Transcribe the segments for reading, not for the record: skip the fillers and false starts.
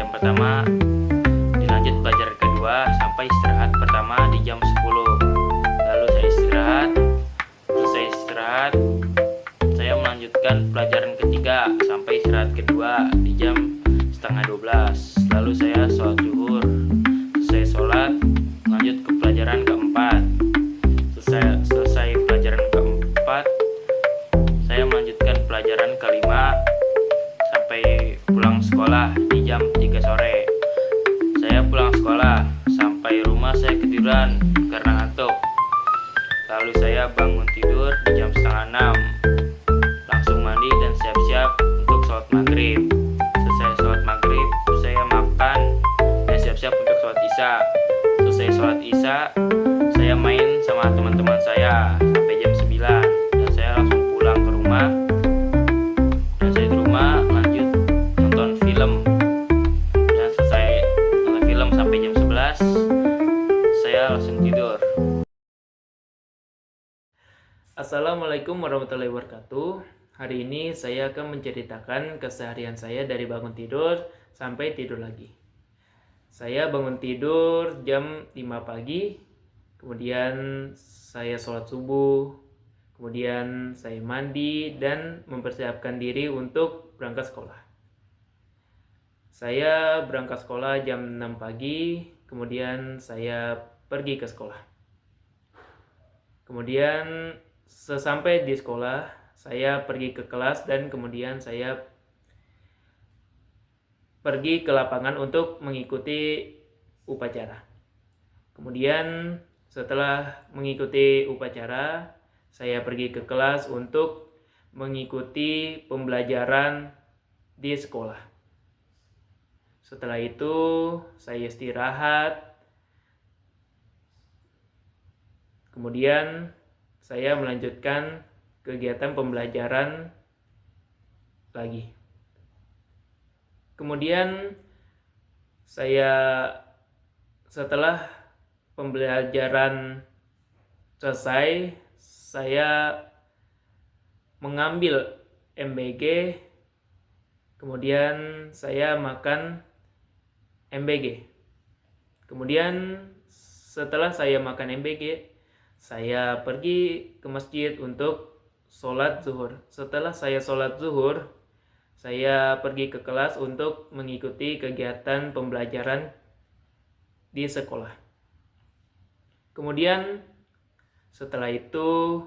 pelajaran pertama, dilanjut pelajaran kedua sampai istirahat pertama di jam 10. Lalu saya istirahat. Selesai istirahat, saya melanjutkan pelajaran ketiga sampai istirahat kedua di jam setengah 12. Lalu saya sholat zuhur. Selesai sholat, lanjut ke pelajaran keempat. Selesai pelajaran keempat, saya melanjutkan pelajaran kelima sampai pulang sekolah di jam 3 sore. Saya pulang sekolah, sampai rumah saya ketiduran karena ngantuk. Lalu saya bangun tidur di jam setengah 6. Langsung mandi dan siap-siap untuk sholat maghrib. Selesai sholat maghrib, saya makan dan siap-siap untuk sholat isya. Selesai sholat isya, saya main sama teman-teman saya sampai jam 9. Dan saya langsung pulang ke rumah. Dan saya di rumah lanjut nonton film. Dan selesai nonton film sampai jam 11, saya langsung tidur. Assalamualaikum warahmatullahi wabarakatuh. Hari ini saya akan menceritakan keseharian saya dari bangun tidur sampai tidur lagi. Saya bangun tidur jam 5 pagi, kemudian saya sholat subuh, kemudian saya mandi dan mempersiapkan diri untuk berangkat sekolah. Saya berangkat sekolah jam 6 pagi, kemudian saya pergi ke sekolah. Kemudian sesampai di sekolah, saya pergi ke kelas dan kemudian saya pergi ke lapangan untuk mengikuti upacara. Kemudian setelah mengikuti upacara, saya pergi ke kelas untuk mengikuti pembelajaran di sekolah. Setelah itu, saya istirahat. Kemudian saya melanjutkan kegiatan pembelajaran lagi. Kemudian setelah pembelajaran selesai, saya mengambil MBG, kemudian saya makan MBG. Kemudian setelah saya makan MBG, saya pergi ke masjid untuk sholat zuhur. Setelah saya sholat zuhur, saya pergi ke kelas untuk mengikuti kegiatan pembelajaran di sekolah. Kemudian setelah itu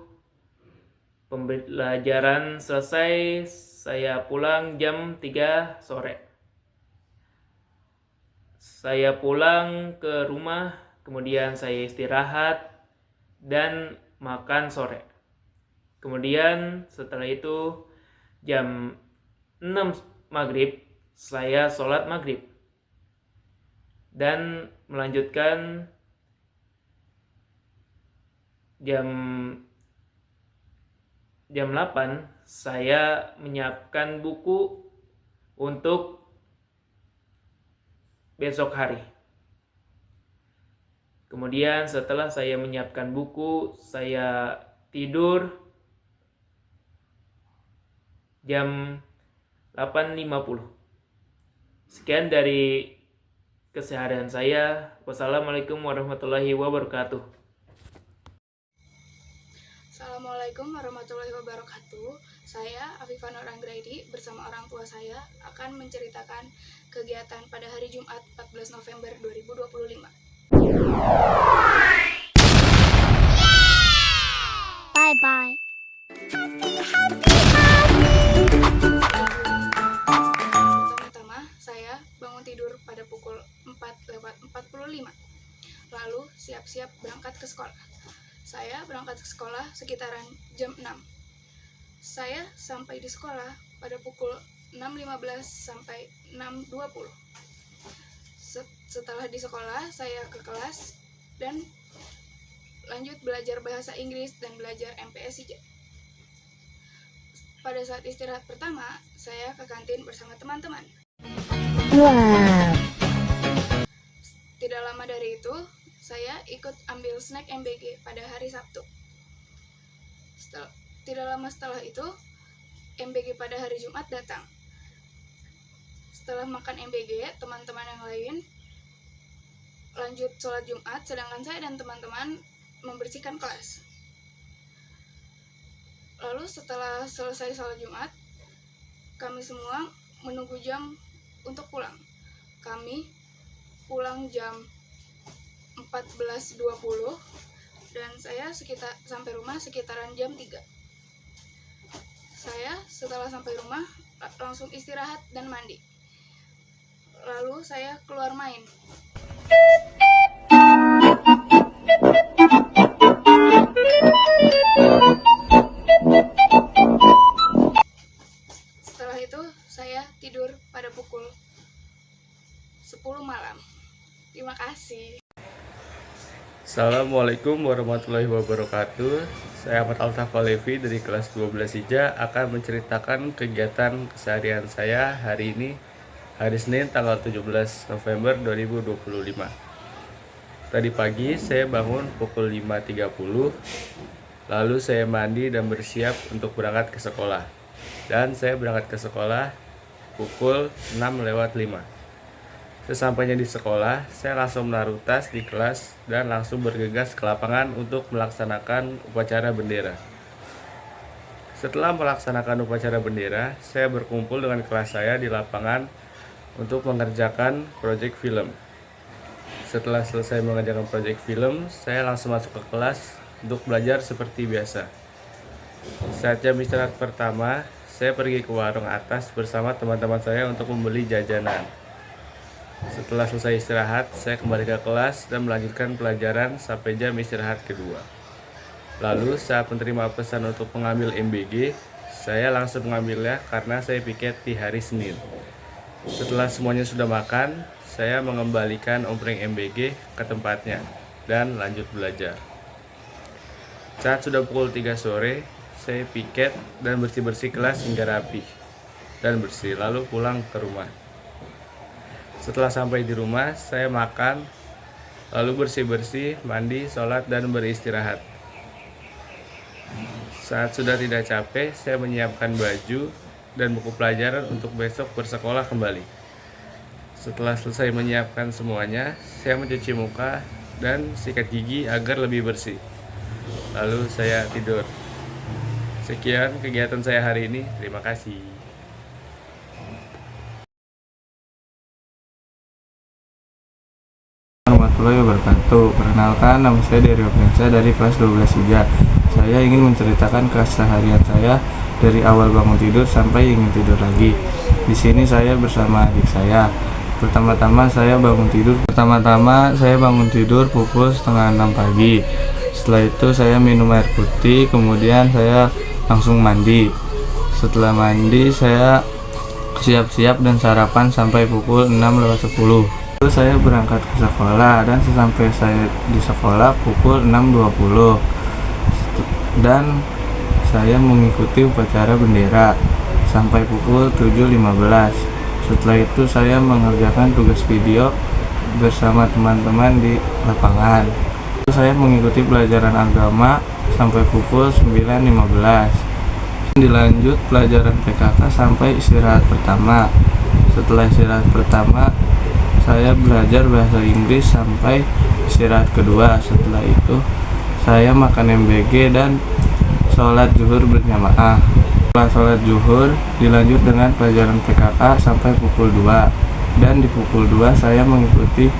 pembelajaran selesai, saya pulang jam 3 sore. Saya pulang ke rumah, kemudian saya istirahat dan makan sore. Kemudian setelah itu jam 6 maghrib saya sholat maghrib dan melanjutkan jam 8 saya menyiapkan buku untuk besok hari. Kemudian setelah saya menyiapkan buku, saya tidur jam 8.50. Sekian dari keseharian saya. Wassalamualaikum warahmatullahi wabarakatuh. Assalamualaikum warahmatullahi wabarakatuh. Saya Afifah Nur Anggraidi bersama orang tua saya akan menceritakan kegiatan pada hari Jumat 14 November 2025. Bye-bye. Pertama-tama saya bangun tidur pada pukul 4:45. Lalu siap-siap berangkat ke sekolah. Saya berangkat ke sekolah sekitaran jam 6. Saya sampai di sekolah pada pukul 6.15 sampai 6.20. Setelah di sekolah, saya ke kelas dan lanjut belajar bahasa Inggris dan belajar MPS IJA. Pada saat istirahat pertama, saya ke kantin bersama teman-teman. Wow. Tidak lama dari itu, saya ikut ambil snack MBG pada hari Sabtu. Tidak lama setelah itu, MBG pada hari Jumat datang. Setelah makan MBG, teman-teman yang lain lanjut sholat Jumat, sedangkan saya dan teman-teman membersihkan kelas. Lalu setelah selesai sholat Jumat, kami semua menunggu jam untuk pulang. Kami pulang jam 14.20 dan saya sampai rumah sekitaran jam 3. Saya setelah sampai rumah langsung istirahat dan mandi. Lalu saya keluar main. Setelah itu saya tidur pada pukul 10 malam. Terima kasih. Assalamualaikum warahmatullahi wabarakatuh. Saya Ahmad Altaf Alevi dari kelas 12 IJA akan menceritakan kegiatan keseharian saya hari ini, hari Senin tanggal 17 November 2025. Tadi pagi saya bangun pukul 5.30, lalu saya mandi dan bersiap untuk berangkat ke sekolah. Dan saya berangkat ke sekolah pukul 6:05. Sesampainya di sekolah, saya langsung menaruh tas di kelas dan langsung bergegas ke lapangan untuk melaksanakan upacara bendera. Setelah melaksanakan upacara bendera, saya berkumpul dengan kelas saya di lapangan untuk mengerjakan proyek film. Setelah selesai mengerjakan proyek film, saya langsung masuk ke kelas untuk belajar seperti biasa. Saat jam istirahat pertama, saya pergi ke warung atas bersama teman-teman saya untuk membeli jajanan. Setelah selesai istirahat, saya kembali ke kelas dan melanjutkan pelajaran sampai jam istirahat kedua. Lalu saat menerima pesan untuk mengambil MBG, saya langsung mengambilnya karena saya piket di hari Senin. Setelah semuanya sudah makan, saya mengembalikan ompreng MBG ke tempatnya dan lanjut belajar. Saat sudah pukul 3 sore, saya piket dan bersih-bersih kelas hingga rapi dan bersih, lalu pulang ke rumah. Setelah sampai di rumah, saya makan, lalu bersih-bersih, mandi, sholat, dan beristirahat. Saat sudah tidak capek, saya menyiapkan baju dan buku pelajaran untuk besok bersekolah kembali. Setelah selesai menyiapkan semuanya, saya mencuci muka dan sikat gigi agar lebih bersih. Lalu saya tidur. Sekian kegiatan saya hari ini. Terima kasih. Warahmatullahi wabarakatuh. Perkenalkan, nama saya Dery Opriansyah dari kelas 12 IJA. Saya ingin menceritakan keseharian saya dari awal bangun tidur sampai ingin tidur lagi. Di sini saya bersama adik saya. Pertama-tama saya bangun tidur pukul 5:30 pagi. Setelah itu saya minum air putih, kemudian saya langsung mandi. Setelah mandi saya siap-siap dan sarapan sampai pukul 6:10. Lalu saya berangkat ke sekolah dan sesampai saya di sekolah pukul 6:20 dan saya mengikuti upacara bendera sampai pukul 7:15. Setelah itu saya mengerjakan tugas video bersama teman-teman di lapangan. Lalu saya mengikuti pelajaran agama sampai pukul 9:15. Dilanjut pelajaran PKK sampai istirahat pertama. Setelah istirahat pertama, saya belajar bahasa Inggris sampai istirahat kedua. Setelah itu saya makan MBG dan sholat zuhur berjamaah. Setelah sholat zuhur dilanjut dengan pelajaran PKK sampai pukul 2. Dan di pukul 2 saya mengikuti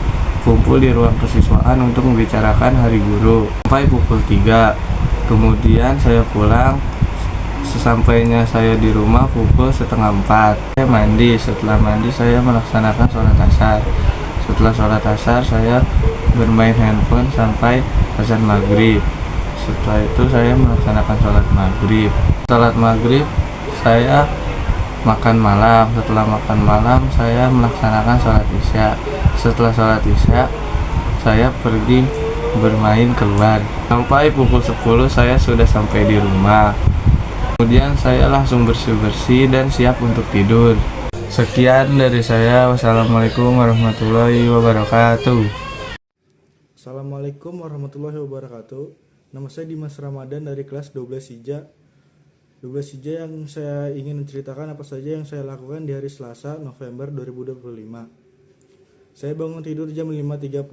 kumpul di ruang kesiswaan untuk membicarakan hari guru sampai pukul 3. Kemudian saya pulang. Sesampainya saya di rumah pukul 3:30. Saya mandi. Setelah mandi saya melaksanakan sholat asar. Setelah sholat asar saya bermain handphone sampai azan maghrib. Setelah itu saya melaksanakan sholat maghrib. Sholat maghrib saya makan malam. Setelah makan malam saya melaksanakan sholat isya. Setelah sholat isya saya pergi bermain keluar. Sampai pukul 10 saya sudah sampai di rumah. Kemudian saya langsung bersih-bersih dan siap untuk tidur. Sekian dari saya. Wassalamualaikum warahmatullahi wabarakatuh. Assalamualaikum warahmatullahi wabarakatuh. Nama saya Dimas Ramadan dari kelas 12 IJA. 12 Hijjah yang saya ingin menceritakan apa saja yang saya lakukan di hari Selasa, November 2025. Saya bangun tidur jam 5.30.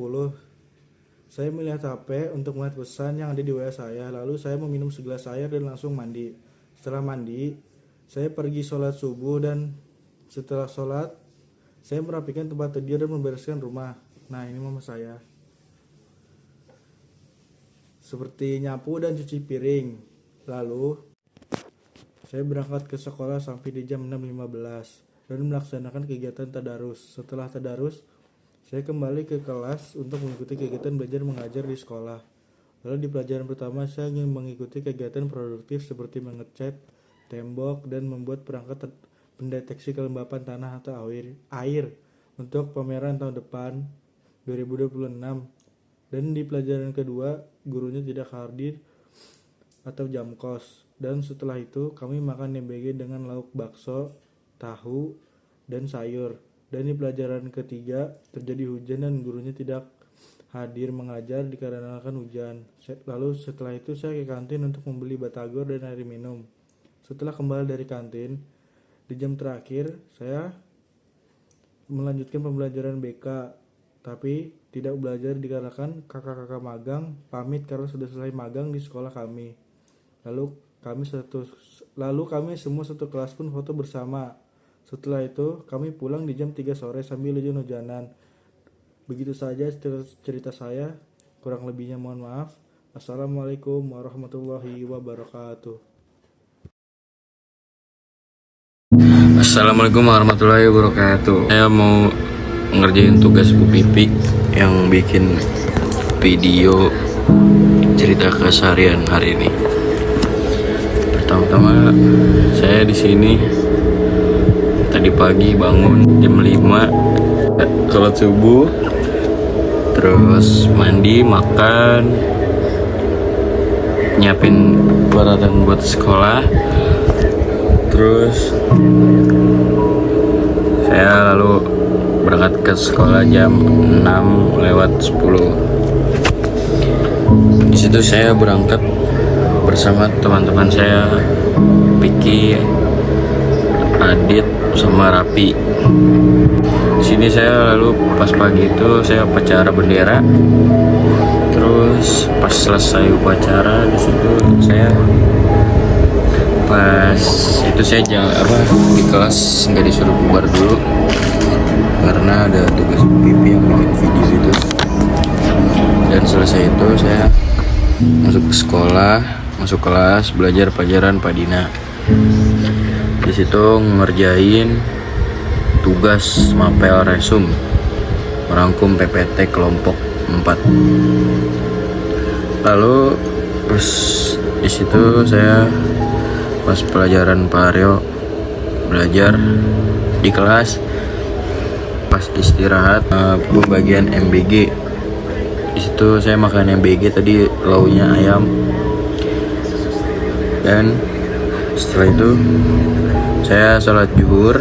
Saya melihat HP untuk melihat pesan yang ada di WA saya. Lalu saya meminum segelas air dan langsung mandi. Setelah mandi, saya pergi sholat subuh dan setelah sholat, saya merapikan tempat tidur dan membereskan rumah. Nah, ini mama saya. Seperti nyapu dan cuci piring. Lalu saya berangkat ke sekolah sampai di jam 6.15 dan melaksanakan kegiatan tadarus. Setelah tadarus, saya kembali ke kelas untuk mengikuti kegiatan belajar mengajar di sekolah. Lalu di pelajaran pertama saya ingin mengikuti kegiatan produktif seperti mengecat tembok dan membuat perangkat pendeteksi kelembapan tanah atau air untuk pameran tahun depan 2026. Dan di pelajaran kedua, gurunya tidak hadir atau jam kos. Dan setelah itu kami makan MBG dengan lauk bakso, tahu, dan sayur. Dan di pelajaran ketiga terjadi hujan dan gurunya tidak hadir mengajar dikarenakan hujan. Lalu setelah itu saya ke kantin untuk membeli batagor dan air minum. Setelah kembali dari kantin, di jam terakhir saya melanjutkan pembelajaran BK, tapi tidak belajar dikarenakan kakak-kakak magang pamit karena sudah selesai magang di sekolah kami. Lalu kami semua satu kelas pun foto bersama. Setelah itu kami pulang di jam 3 sore sambil hujan-hujanan. Begitu saja cerita saya, kurang lebihnya mohon maaf. Assalamualaikum warahmatullahi wabarakatuh. Assalamualaikum warahmatullahi wabarakatuh. Saya mau ngerjain tugas Bu Pipi yang bikin video cerita keseharian hari ini. Pertama-tama saya di sini tadi pagi bangun jam 5, sholat subuh, terus mandi, makan, nyiapin peralatan buat sekolah, terus saya lalu berangkat ke sekolah jam 6:10. Di situ saya berangkat bersama teman-teman saya, Piki, Adit, sama Rapi. Di sini saya lalu pas pagi itu saya upacara bendera. Terus pas selesai upacara di situ saya di kelas nggak disuruh bubar dulu karena ada tugas pipi yang bikin video itu. Dan selesai itu saya masuk ke sekolah, masuk kelas belajar pelajaran Padina. Di situ ngerjain tugas mapel resum merangkum PPT kelompok 4. Lalu pas di situ saya pas pelajaran Pak Aryo belajar di kelas, pas istirahat pembagian MBG. Di situ saya makan MBG tadi, launya ayam. Dan setelah itu saya sholat zuhur.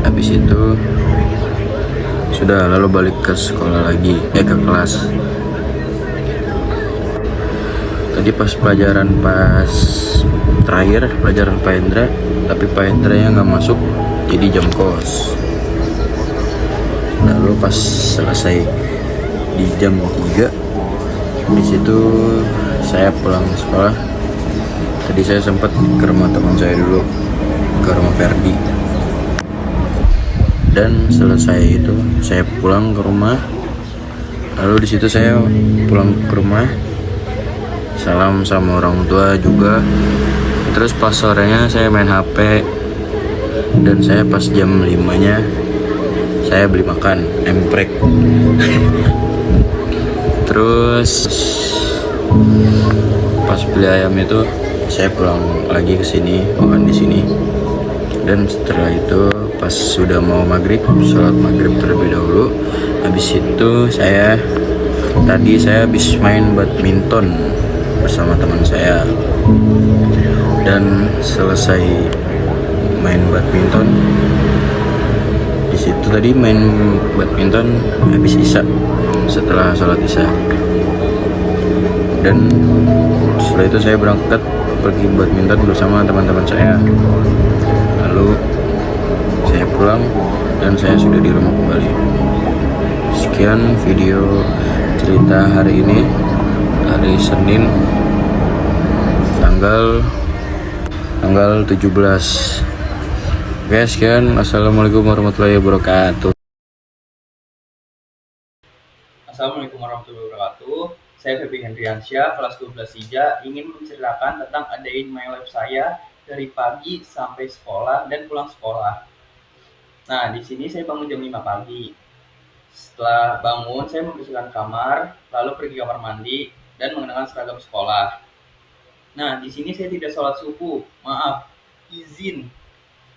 Habis itu sudah lalu balik ke sekolah lagi, ke kelas. Tadi pas pelajaran terakhir pelajaran Pak Hendra, tapi Pak Hendra yang nggak masuk jadi jam kos. Lalu pas selesai di jam 3, di situ saya pulang sekolah. Tadi saya sempat ke rumah teman saya dulu, ke rumah Ferdi. Dan selesai itu saya pulang ke rumah. Lalu di situ saya pulang ke rumah, salam sama orang tua juga. Terus pas sorenya saya main HP. Dan saya pas jam 5-nya saya beli makan emprek. Terus pas beli ayam itu saya pulang lagi ke sini, makan di sini. Dan setelah itu pas sudah mau maghrib, sholat maghrib terlebih dahulu. Habis itu saya habis main badminton bersama teman saya. Dan selesai main badminton, di situ tadi main badminton habis isya, setelah sholat isya. Dan setelah itu saya berangkat pergi badminton bersama teman-teman saya. Lalu saya pulang dan saya sudah di rumah kembali. Sekian video cerita hari ini, hari Senin tanggal 17. Oke, sekian. Assalamualaikum warahmatullahi wabarakatuh. Assalamualaikum warahmatullahi wabarakatuh. Saya Feby Hendriansyah, kelas 12 IJA, ingin menceritakan tentang a day in my life saya dari pagi sampai sekolah dan pulang sekolah. Nah, di sini saya bangun jam 5 pagi. Setelah bangun, saya membersihkan kamar, lalu pergi kamar mandi dan mengenakan seragam sekolah. Nah, di sini saya tidak sholat subuh. Maaf, izin.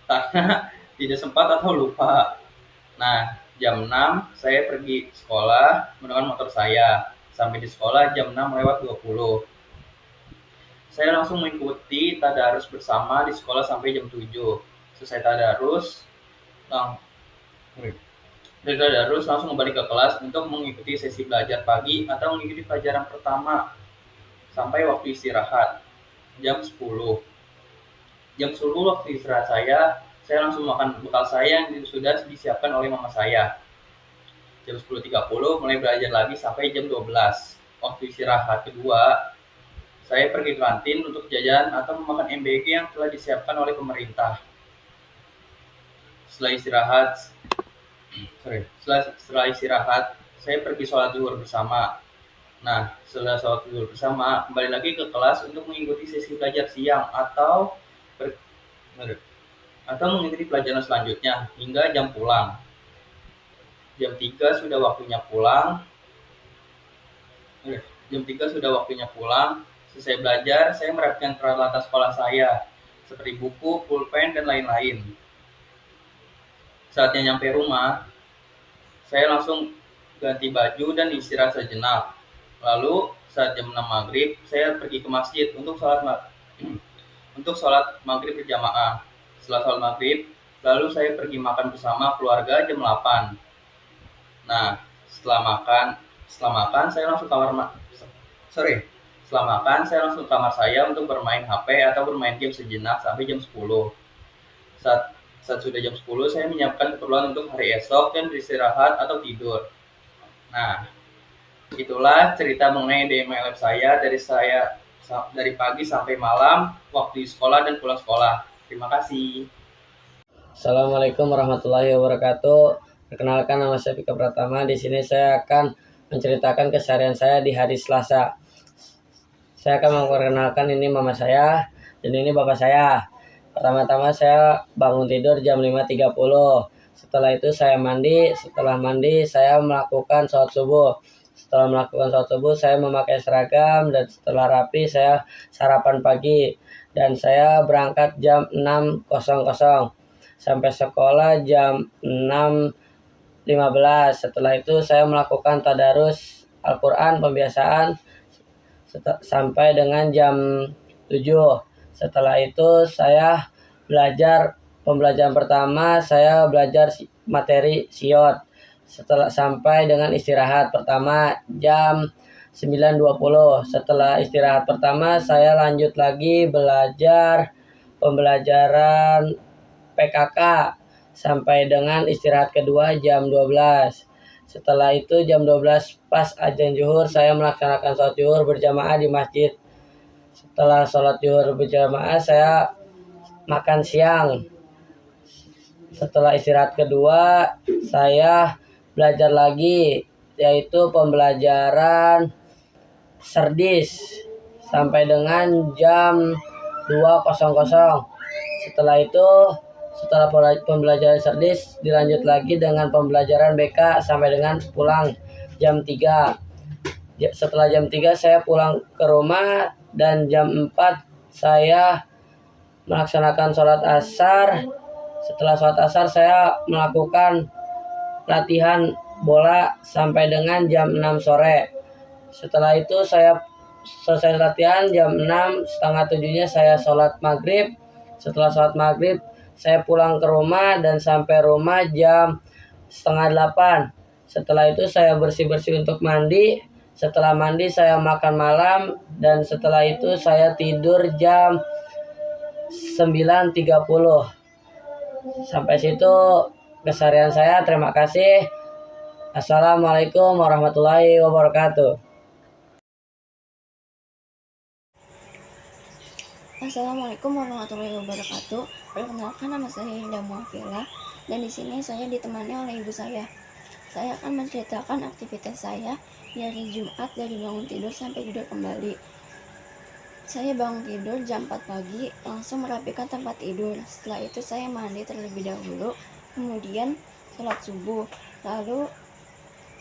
Karena tidak sempat atau lupa. Nah, jam 6 saya pergi sekolah menggunakan motor saya. Sampai di sekolah jam 6:20. Saya langsung mengikuti tadarus bersama di sekolah sampai jam 7. Selesai tadarus, langsung kembali ke kelas untuk mengikuti sesi belajar pagi atau mengikuti pelajaran pertama sampai waktu istirahat jam 10. Jam 10 waktu istirahat saya langsung makan bekal saya yang sudah disiapkan oleh mama saya. Jam 10.30 mulai belajar lagi sampai jam 12. Waktu istirahat kedua, saya pergi ke kantin untuk jajan atau memakan MBG yang telah disiapkan oleh pemerintah. Setelah istirahat, saya pergi sholat zuhur bersama. Nah, setelah sholat zuhur bersama, kembali lagi ke kelas untuk mengikuti sesi belajar siang atau mengikuti pelajaran selanjutnya hingga jam pulang. Jam 3 sudah waktunya pulang. Selesai belajar, saya merapikan peralatan sekolah saya seperti buku, pulpen, dan lain-lain. Saatnya nyampe rumah, saya langsung ganti baju dan istirahat sejenak. Lalu saat jam 6 maghrib, saya pergi ke masjid untuk sholat maghrib berjamaah. Setelah sholat maghrib, lalu saya pergi makan bersama keluarga jam 8. Nah, setelah makan saya langsung ke kamar saya untuk bermain HP atau bermain game sejenak sampai jam 10. Saat sudah jam 10, saya menyiapkan keperluan untuk hari esok dan beristirahat atau tidur. Nah, itulah cerita mengenai day in my life saya dari pagi sampai malam, waktu sekolah dan pulang sekolah. Terima kasih. Assalamualaikum warahmatullahi wabarakatuh. Perkenalkan, nama saya Pika Pratama. Di sini saya akan menceritakan keseharian saya di hari Selasa. Saya akan memperkenalkan ini mama saya dan ini bapak saya. Pertama-tama saya bangun tidur jam 5.30. Setelah itu saya mandi. Setelah mandi saya melakukan sholat subuh. Setelah melakukan sholat subuh saya memakai seragam dan setelah rapi saya sarapan pagi. Dan saya berangkat jam 6.00. Sampai sekolah jam 6.15. Setelah itu saya melakukan tadarus Al-Quran pembiasaan sampai dengan jam 7. Setelah itu saya pembelajaran pertama saya belajar materi SIOT. Setelah sampai dengan istirahat pertama jam 9.20. Setelah istirahat pertama saya lanjut lagi belajar pembelajaran PKK sampai dengan istirahat kedua jam 12. Setelah itu jam 12 pas azan zuhur saya melaksanakan sholat zuhur berjamaah di masjid. Setelah sholat zuhur berjamaah saya makan siang. Setelah istirahat kedua saya belajar lagi, yaitu pembelajaran serdis sampai dengan jam 2.00. Setelah pembelajaran serdis dilanjut lagi dengan pembelajaran BK sampai dengan pulang jam 3. Setelah jam 3 saya pulang ke rumah dan jam 4 saya melaksanakan sholat asar. Setelah sholat asar saya melakukan latihan bola sampai dengan jam 6 sore. Setelah itu saya selesai latihan jam 6:30 saya sholat maghrib. Setelah sholat maghrib saya pulang ke rumah dan sampai rumah jam 7:30. Setelah itu saya bersih-bersih untuk mandi. Setelah mandi saya makan malam, dan setelah itu saya tidur jam 9.30. Sampai situ keseharian saya. Terima kasih. Assalamualaikum warahmatullahi wabarakatuh. Assalamualaikum warahmatullahi wabarakatuh. Perkenalkan, nama saya Hilda Muafila, dan di sini saya ditemani oleh ibu saya. Saya akan menceritakan aktivitas saya di hari Jumat dari bangun tidur sampai tidur kembali. Saya bangun tidur jam 4 pagi, langsung merapikan tempat tidur. Setelah itu saya mandi terlebih dahulu, kemudian sholat subuh. Lalu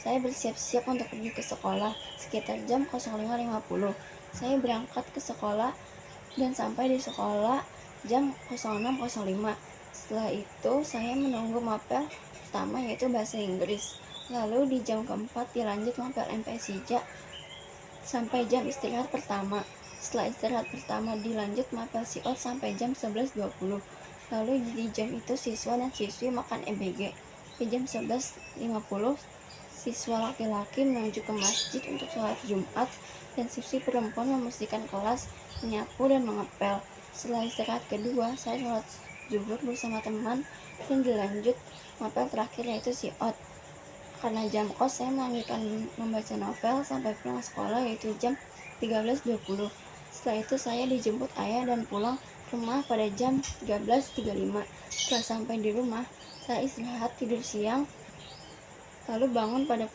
saya bersiap-siap untuk pergi ke sekolah sekitar jam 05.50. Saya berangkat ke sekolah dan sampai di sekolah jam 06.05. Setelah itu saya menunggu mapel pertama, yaitu bahasa Inggris. Lalu di jam keempat dilanjut mapel MPS IJA sampai jam istirahat pertama. Setelah istirahat pertama dilanjut mapel SIOT sampai jam 11.20. Lalu di jam itu siswa dan siswi makan EBG. Di jam 11.50 siswa laki-laki menuju ke masjid untuk sholat Jumat, dan siswi perempuan membersihkan kelas, menyapu, dan mengepel. Setelah istirahat kedua, saya sholat zuhur bersama teman dan dilanjut mapel terakhir, yaitu SIOT. Karena jam kos, saya melanjutkan membaca novel sampai pulang sekolah, yaitu jam 13.20. Setelah itu saya dijemput ayah dan pulang ke rumah pada jam 13.35. Setelah sampai di rumah, saya istirahat tidur siang, lalu bangun pada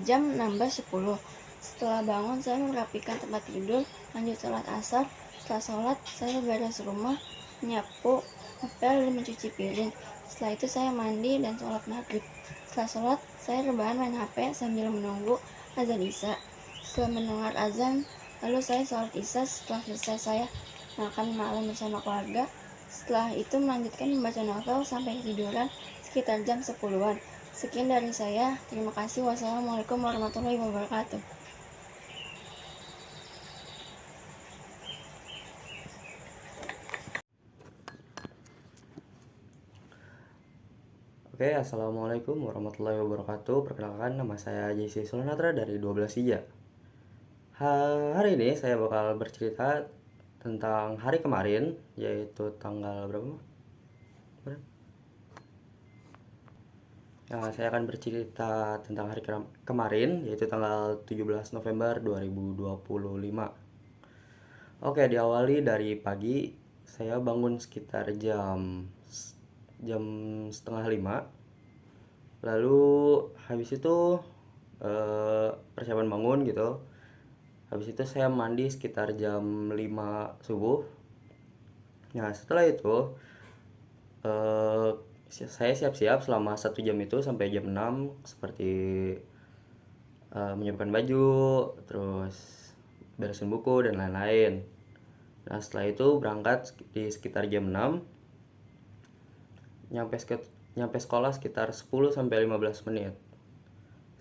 jam 16.10. Setelah bangun, saya merapikan tempat tidur, lanjut sholat asar. Setelah sholat, saya beres rumah, menyapu, ngepel, dan mencuci piring. Setelah itu saya mandi dan sholat maghrib. Setelah sholat, saya rebahan main HP sambil menunggu azan isya. Setelah mendengar azan, lalu saya sholat isya. Setelah selesai, saya makan malam bersama keluarga. Setelah itu melanjutkan membaca novel sampai tiduran sekitar jam 10-an. Sekian dari saya. Terima kasih. Wassalamualaikum warahmatullahi wabarakatuh. Oke, assalamualaikum warahmatullahi wabarakatuh. Perkenalkan, nama saya JC Sulanatra dari 12 IJA. Hari ini saya bakal bercerita tentang hari kemarin, yaitu tanggal berapa? Saya akan bercerita tentang hari kemarin, yaitu tanggal 17 November 2025. Oke, diawali dari pagi. Saya bangun sekitar jam setengah 5. Lalu habis itu persiapan bangun gitu. Habis itu saya mandi sekitar jam 5 subuh. Nah, setelah itu saya siap-siap selama 1 jam itu sampai jam 6, seperti menyiapkan baju, terus beresin buku dan lain-lain. Nah, setelah itu berangkat di sekitar jam 6. Nyampe sekolah sekitar 10 sampai 15 menit.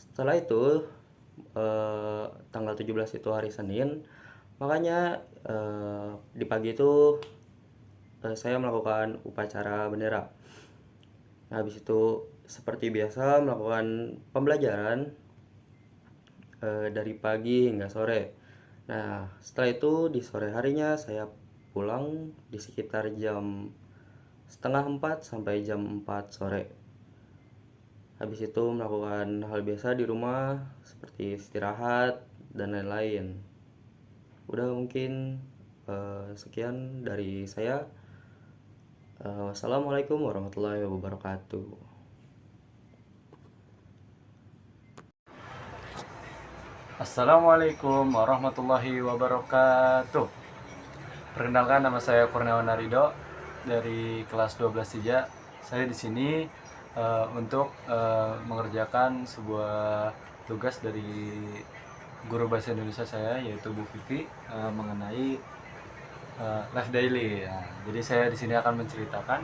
Setelah itu tanggal 17 itu hari Senin. Makanya di pagi itu saya melakukan upacara bendera. Nah, habis itu seperti biasa melakukan pembelajaran dari pagi hingga sore. Nah, setelah itu di sore harinya saya pulang di sekitar jam setengah 4 sampai jam 4 sore. Habis itu melakukan hal biasa di rumah seperti istirahat dan lain-lain. Udah, mungkin sekian dari saya. Wassalamualaikum warahmatullahi wabarakatuh. Assalamualaikum warahmatullahi wabarakatuh. Perkenalkan, nama saya Kurniawan Narido dari kelas 12 IJA. Saya di sini untuk mengerjakan sebuah tugas dari guru bahasa Indonesia saya, yaitu Bu Vivi, mengenai life daily. Ya, jadi saya di sini akan menceritakan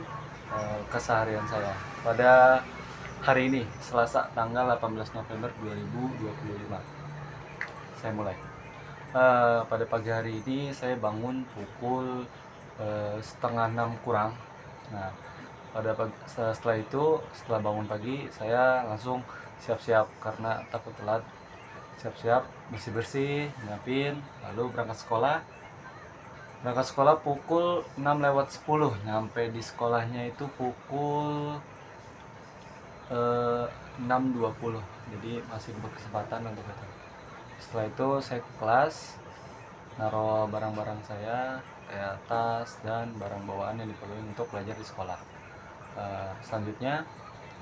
keseharian saya pada hari ini, Selasa tanggal 18 November 2025. Saya mulai. Pada pagi hari ini saya bangun pukul setengah 6 kurang. Nah, setelah bangun pagi saya langsung siap-siap karena takut telat. siap-siap, bersih-bersih, nyiapin, lalu berangkat sekolah. Berangkat sekolah pukul 6:10, nyampe di sekolahnya itu pukul 6:20, jadi masih berkesempatan untuk itu. Setelah itu saya ke kelas, naruh barang-barang saya kayak tas dan barang bawaan yang diperlukan untuk belajar di sekolah. Selanjutnya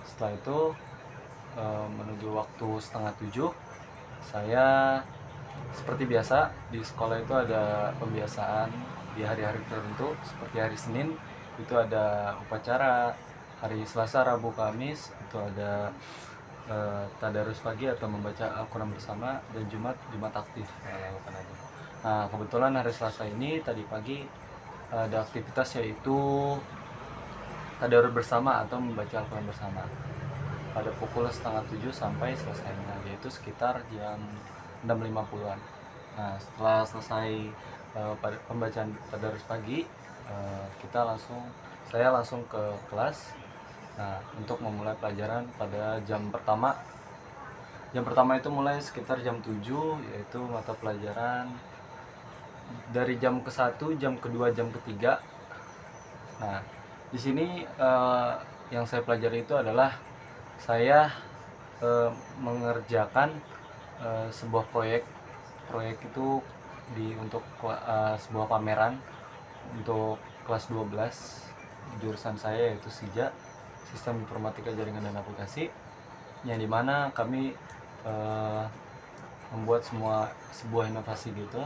setelah itu menuju waktu 6:30, saya seperti biasa di sekolah itu ada pembiasaan di hari-hari tertentu. Seperti hari Senin itu ada upacara, hari Selasa, Rabu, Kamis itu ada tadarus pagi atau membaca Al-Quran bersama, dan Jumat aktif lakukan aja. Nah, kebetulan hari Selasa ini tadi pagi ada aktivitas yaitu tadarus bersama atau membaca Al-Quran bersama pada pukul 6:30 sampai selesainya, yaitu sekitar jam 6:50-an. Nah, setelah selesai pada pembacaan tadarus pagi, saya langsung ke kelas. Nah, untuk memulai pelajaran pada jam pertama. Jam pertama itu mulai sekitar jam 7, yaitu mata pelajaran dari jam ke-1, jam kedua, jam ketiga. Nah, di sini yang saya pelajari itu adalah saya mengerjakan sebuah proyek itu untuk sebuah pameran untuk kelas 12 jurusan saya, yaitu SIJA, Sistem Informatika Jaringan dan Aplikasi, yang dimana kami membuat sebuah inovasi gitu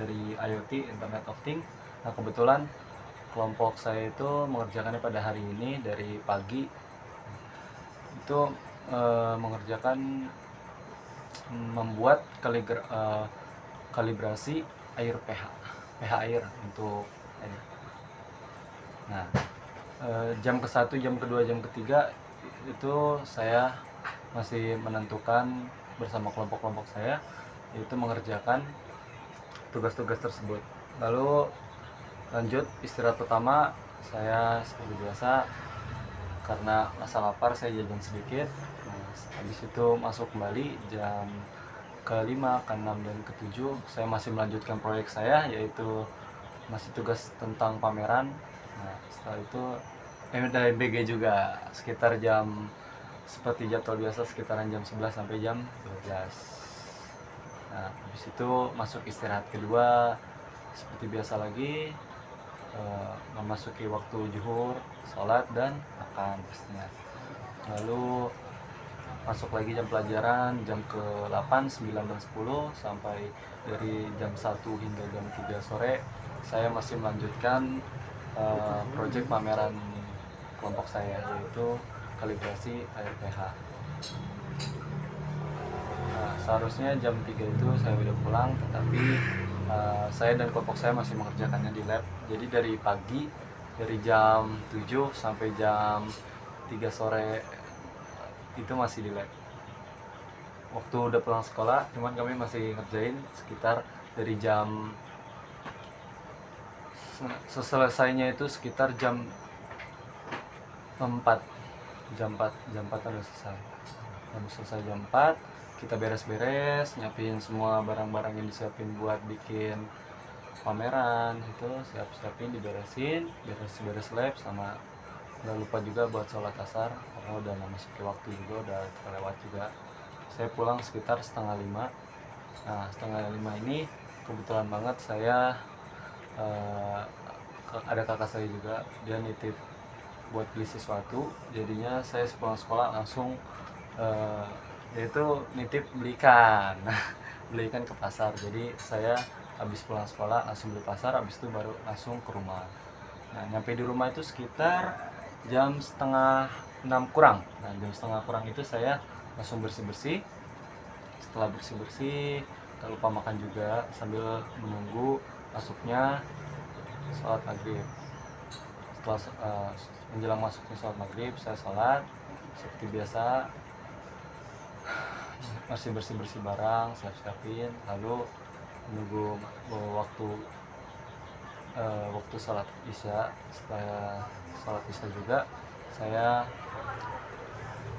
dari IoT, Internet of Things. Nah, kebetulan kelompok saya itu mengerjakannya pada hari ini dari pagi. Itu mengerjakan membuat kalibrasi air pH air untuk ini. Nah, jam ke-1, jam kedua, jam ketiga itu saya masih menentukan bersama kelompok-kelompok saya, yaitu mengerjakan tugas-tugas tersebut. Lalu lanjut istirahat pertama, saya seperti biasa karena rasa lapar saya jajan sedikit. Nah, habis itu masuk kembali jam ke-5, ke-6, dan ke-7 saya masih melanjutkan proyek saya, yaitu masih tugas tentang pameran. Nah, setelah itu dari BG juga sekitar jam, seperti jadwal biasa, sekitaran jam 11 sampai jam 12. Nah, habis itu masuk istirahat kedua seperti biasa lagi, memasuki waktu zuhur, sholat, dan makan pastinya. Lalu masuk lagi jam pelajaran jam ke-8, 9, dan 10, sampai dari jam 1 hingga jam 3 sore saya masih melanjutkan proyek pameran kelompok saya, yaitu kalibrasi air pH. Nah, seharusnya jam 3 itu saya udah pulang, tetapi saya dan kelompok saya masih mengerjakannya di lab. Jadi dari pagi, dari jam 7 sampai jam 3 sore itu masih di lab. Waktu udah pulang sekolah, cuman kami masih ngerjain sekitar dari jam, selesainya itu sekitar jam 4 udah selesai. Selesai jam 4, kita beres-beres, nyiapin semua barang-barang yang disiapin buat bikin pameran, itu siapin, diberesin, beres lab, sama nggak lupa juga buat sholat asar karena udah memasuki waktu juga, udah terlewat juga. Saya pulang sekitar 4:30. Nah, 4:30 ini kebetulan banget saya ada kakak saya juga, dia nitip buat beli sesuatu, jadinya saya sepulang sekolah langsung yaitu nitip belikan ke pasar. Jadi saya habis pulang sekolah langsung beli pasar, habis itu baru langsung ke rumah. Nah, nyampe di rumah itu sekitar jam 5:30 kurang. Nah, jam 5:30 kurang itu saya langsung bersih-bersih. Setelah bersih-bersih, tak lupa makan juga sambil menunggu masuknya sholat maghrib. Setelah menjelang masuknya sholat maghrib, saya sholat seperti biasa, masih bersih-bersih barang, siap-siapin, lalu menunggu waktu sholat isya. Setelah sholat isya juga saya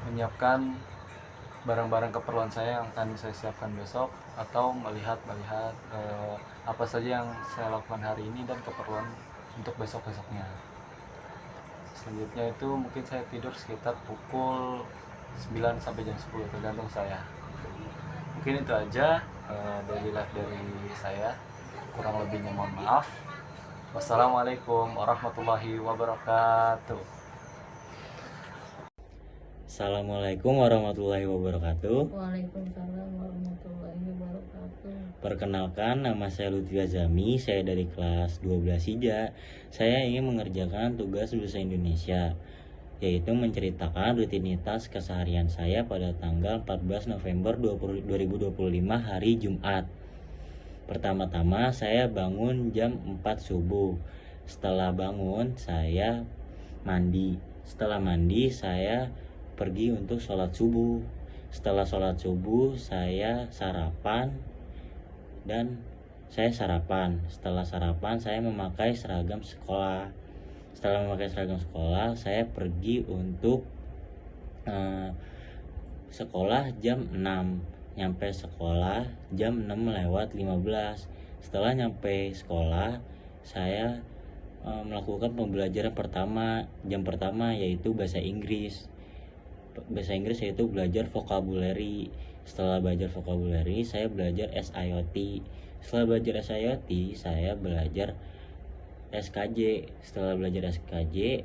menyiapkan barang-barang keperluan saya yang akan saya siapkan besok, atau melihat apa saja yang saya lakukan hari ini dan keperluan untuk besok-besoknya. Selanjutnya itu mungkin saya tidur sekitar pukul 9 sampai jam 10 tergantung saya. Mungkin itu aja daily life dari saya, kurang lebihnya mohon maaf. Wassalamualaikum warahmatullahi wabarakatuh. Assalamualaikum warahmatullahi wabarakatuh. Waalaikumsalam warahmatullahi wabarakatuh. Perkenalkan, nama saya Lutfi Azami, saya dari kelas 12 Hija. Saya ingin mengerjakan tugas bahasa Indonesia, yaitu menceritakan rutinitas keseharian saya pada tanggal 14 November 2025 hari Jumat. Pertama-tama saya bangun jam 4 subuh. Setelah bangun saya mandi. Setelah mandi saya pergi untuk sholat subuh. Setelah sholat subuh saya sarapan. Setelah sarapan saya memakai seragam sekolah. Setelah memakai seragam sekolah saya pergi untuk sekolah jam 6. Nyampe sekolah jam 6:15. Setelah nyampe sekolah saya melakukan pembelajaran jam pertama yaitu bahasa Inggris. Yaitu belajar vocabulary. Setelah belajar vocabulary saya belajar SIOT. Setelah belajar SIOT saya belajar SKJ. Setelah belajar SKJ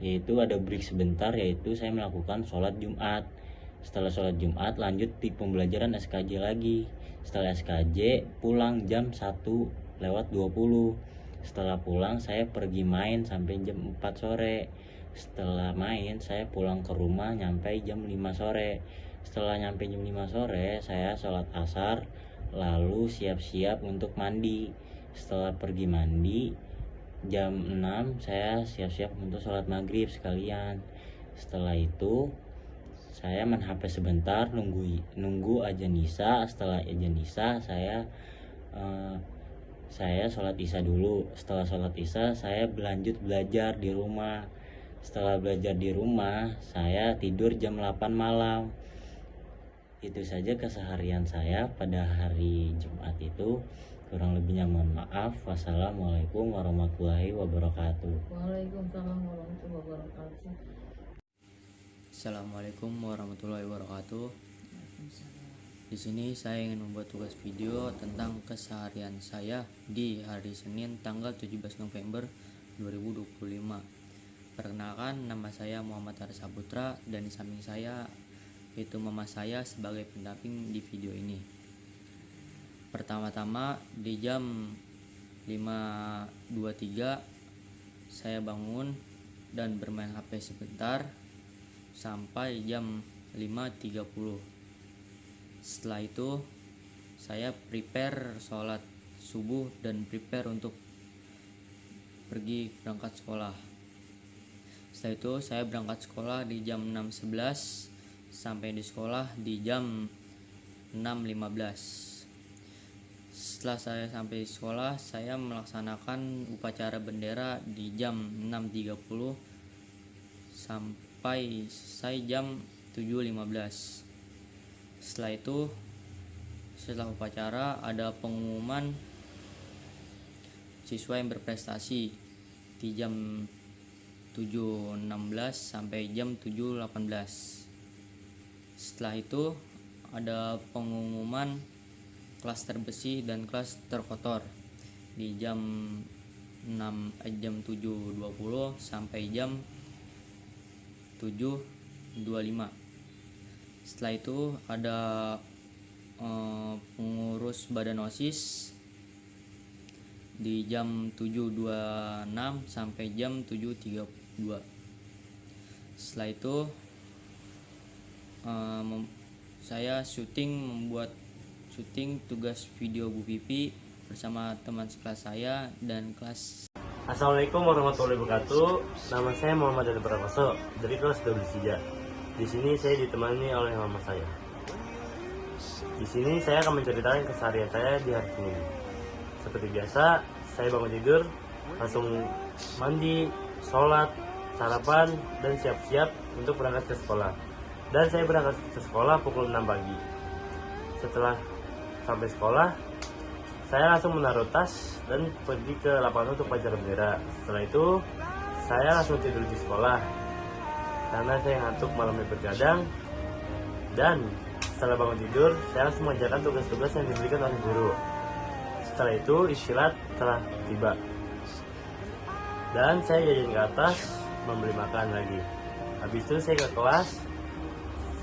yaitu ada break sebentar, yaitu saya melakukan sholat Jumat. Setelah sholat Jumat lanjut di pembelajaran SKJ lagi. Setelah SKJ pulang jam 1:20. Setelah pulang saya pergi main sampai jam 4 sore. Setelah main saya pulang ke rumah nyampe jam 5 sore. Setelah nyampe jam 5 sore saya sholat asar, lalu siap-siap untuk mandi. Setelah pergi mandi jam 6 saya siap-siap untuk sholat maghrib sekalian. Setelah itu saya main HP sebentar nunggu azan Isya. Setelah azan Isya saya sholat Isya dulu. Setelah sholat Isya saya lanjut belajar di rumah. Setelah belajar di rumah saya tidur jam 8 malam. Itu saja keseharian saya pada hari Jumat itu. Kurang lebihnya mohon maaf. Wassalamualaikum warahmatullahi wabarakatuh. Waalaikumsalam warahmatullahi wabarakatuh. Assalamualaikum warahmatullahi wabarakatuh. Di sini saya ingin membuat tugas video tentang keseharian saya di hari Senin tanggal 17 November 2025. Perkenalkan, nama saya Muhammad Haris Saputra dan di samping saya yaitu mama saya sebagai pendamping di video ini. Pertama-tama di jam 5.23 saya bangun dan bermain HP sebentar sampai jam 5.30. Setelah itu saya prepare sholat subuh dan prepare untuk pergi berangkat sekolah. Setelah itu saya berangkat sekolah di jam 6.11 sampai di sekolah di jam 6.15. Setelah saya sampai di sekolah saya melaksanakan upacara bendera di jam 6.30 sampai selesai jam 7.15. Setelah itu, setelah upacara ada pengumuman siswa yang berprestasi di jam 7.16 sampai jam 7.18. Setelah itu ada pengumuman kelas terbersih dan kelas terkotor di jam 7.20 sampai jam 7.25. Setelah itu ada pengurus badan OSIS di jam 7.26 sampai jam 7.32. Setelah itu saya membuat syuting tugas video Bu Pipi bersama teman sekelas saya dan kelas. Assalamualaikum warahmatullahi wabarakatuh. Nama saya Muhammad Dani Prakoso dari kelas 12 Hija. Di sini saya ditemani oleh mama saya. Di sini saya akan menceritakan keseharian saya di hari Senin. Seperti biasa, saya bangun tidur, langsung mandi, sholat, sarapan, dan siap-siap untuk berangkat ke sekolah. dan saya berangkat ke sekolah pukul 6 pagi. Setelah sampai sekolah, saya langsung menaruh tas dan pergi ke lapangan untuk upacara bendera. Setelah itu, saya langsung tidur di sekolah karena saya ngantuk malamnya bergadang. Dan setelah bangun tidur, saya langsung mengerjakan tugas-tugas yang diberikan oleh guru. Setelah itu, istirahat telah tiba. Dan saya jajan ke atas, membeli makan lagi. Habis itu saya ke kelas,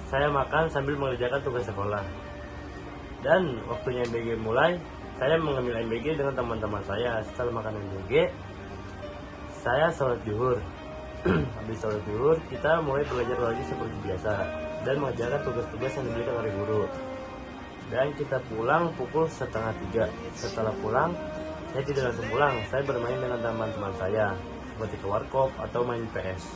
saya makan sambil mengerjakan tugas sekolah. Dan waktunya MBG mulai, saya mengambil MBG dengan teman-teman saya. Setelah makan MBG, saya sholat zuhur. Habis sholat zuhur, kita mulai belajar lagi seperti biasa dan mengerjakan tugas-tugas yang diberikan oleh guru. Dan kita pulang pukul 2:30. Setelah pulang, saya tidak langsung pulang. Saya bermain dengan teman-teman saya, seperti ke warkop atau main PS.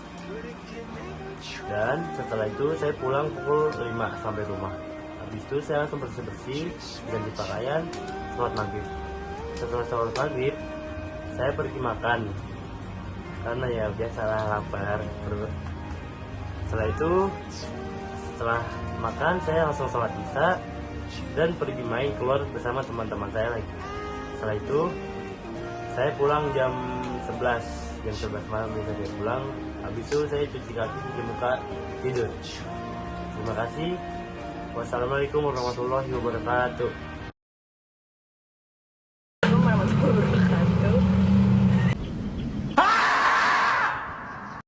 Dan setelah itu saya pulang pukul 5 sampai rumah. Habis itu saya langsung bersih-bersih, ganti pakaian, sholat maghrib. Setelah sholat maghrib, saya pergi makan karena ya biasalah lapar. Setelah itu, setelah makan saya langsung sholat isya dan pergi main keluar bersama teman-teman saya lagi. Setelah itu saya pulang jam 11 malam bisa saya pulang. Habis itu saya cuci kaki, cuci muka, tidur. Terima kasih. Wassalamualaikum warahmatullahi wabarakatuh.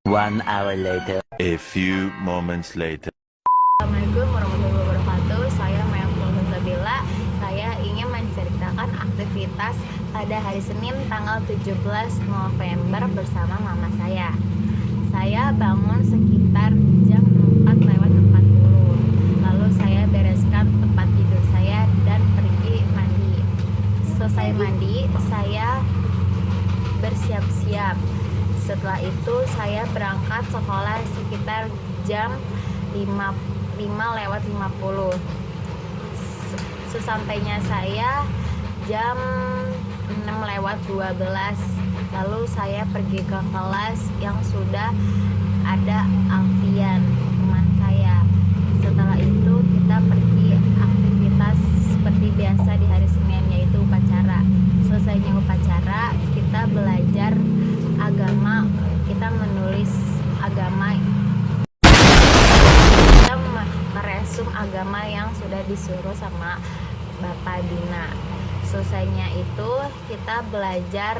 One hour later. A few moments later. Assalamualaikum warahmatullahi wabarakatuh. Saya Mayakul Sabila. Saya ingin menceritakan aktivitas pada hari Senin tanggal 17 November bersama mama saya. Saya bangun sekitar jam 4:40. Lalu saya bereskan tempat tidur saya dan pergi mandi. Selesai mandi, saya bersiap-siap. Setelah itu saya berangkat sekolah sekitar jam 5:50. Sesampainya saya jam 6:12. Lalu saya pergi ke kelas yang sudah ada Alfian, teman saya. Setelah itu kita pergi aktivitas seperti biasa di hari Senin, yaitu upacara. Selesainya upacara, kita belajar agama, kita menulis agama, kita meresum agama yang sudah disuruh sama Bapak Dina. Selesainya itu kita belajar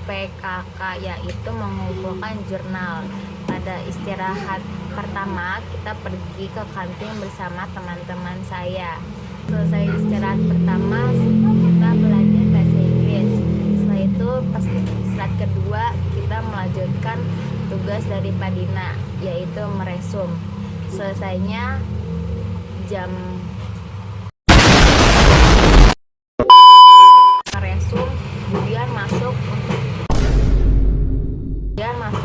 PKK, yaitu mengumpulkan jurnal. Pada istirahat pertama kita pergi ke kantin bersama teman-teman saya. Selesai istirahat pertama kita belajar bahasa Inggris. Setelah itu pas istirahat kedua kita melanjutkan tugas dari Pak Dina, yaitu meresum. Selesainya jam meresum, kemudian masuk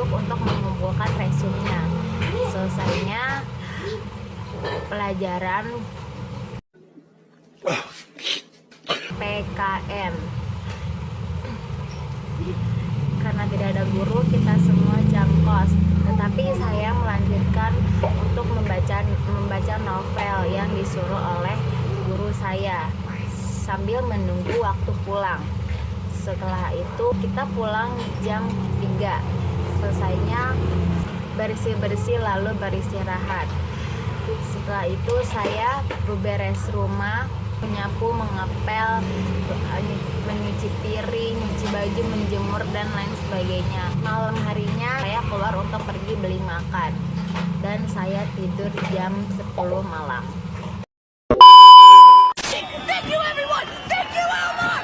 untuk mengumpulkan resumnya. Selesainya pelajaran PKN. Karena tidak ada guru, kita semua jam kos. Tetapi saya melanjutkan untuk membaca novel yang disuruh oleh guru saya sambil menunggu waktu pulang. Setelah itu kita pulang jam 3. Selesainya bersih-bersih lalu beristirahat. Setelah itu saya beberes rumah, menyapu, mengepel, mencuci piring, nyuci baju, menjemur, dan lain sebagainya. Malam harinya saya keluar untuk pergi beli makan dan saya tidur jam 10 malam. Thank you everyone! Thank you Elmar!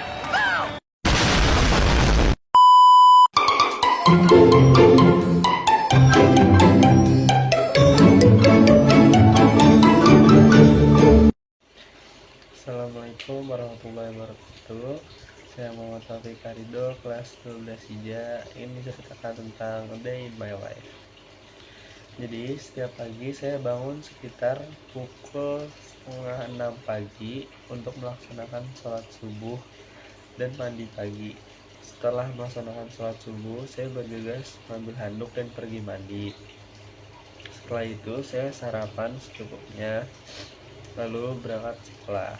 Assalamualaikum warahmatullahi wabarakatuh. Saya Muhammad Taufik Arido, kelas 12 IJA. Ini ceritakan tentang day in my life. Jadi setiap pagi saya bangun sekitar pukul 5:30 pagi untuk melaksanakan sholat subuh dan mandi pagi. Setelah melaksanakan sholat subuh, saya bergegas mengambil handuk dan pergi mandi. Setelah itu saya sarapan secukupnya, lalu berangkat sekolah.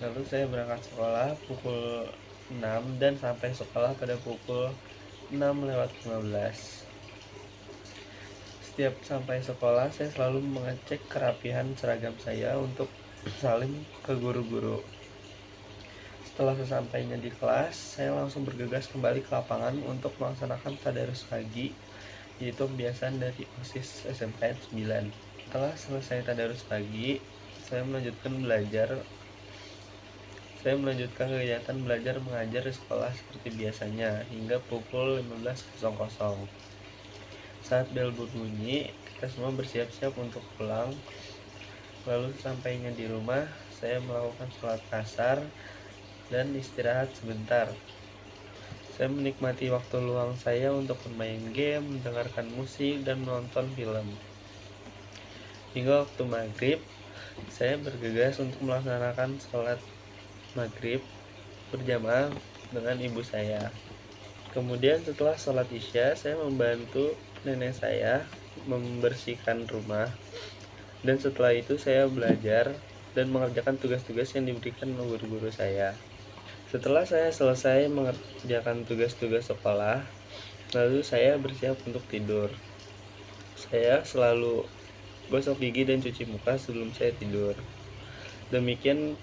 Lalu saya berangkat sekolah pukul 6 dan sampai sekolah pada pukul 6:15. Setiap sampai sekolah saya selalu mengecek kerapihan seragam saya untuk saling ke guru-guru. Setelah sesampainya di kelas, saya langsung bergegas kembali ke lapangan untuk melaksanakan tadarus pagi, yaitu kebiasaan dari OSIS SMKN 9. Setelah selesai tadarus pagi, saya melanjutkan kegiatan belajar mengajar di sekolah seperti biasanya hingga pukul 15.00. Saat bel berbunyi, kita semua bersiap-siap untuk pulang. Lalu sampainya di rumah, saya melakukan sholat asar dan istirahat sebentar. Saya menikmati waktu luang saya untuk bermain game, mendengarkan musik, dan menonton film. Hingga waktu maghrib, saya bergegas untuk melaksanakan sholat maghrib berjamaah dengan ibu saya. Kemudian setelah sholat isya, saya membantu nenek saya membersihkan rumah, dan setelah itu saya belajar dan mengerjakan tugas-tugas yang diberikan oleh guru-guru saya. Setelah saya selesai mengerjakan tugas-tugas sekolah, lalu saya bersiap untuk tidur. Saya selalu gosok gigi dan cuci muka sebelum saya tidur. Demikian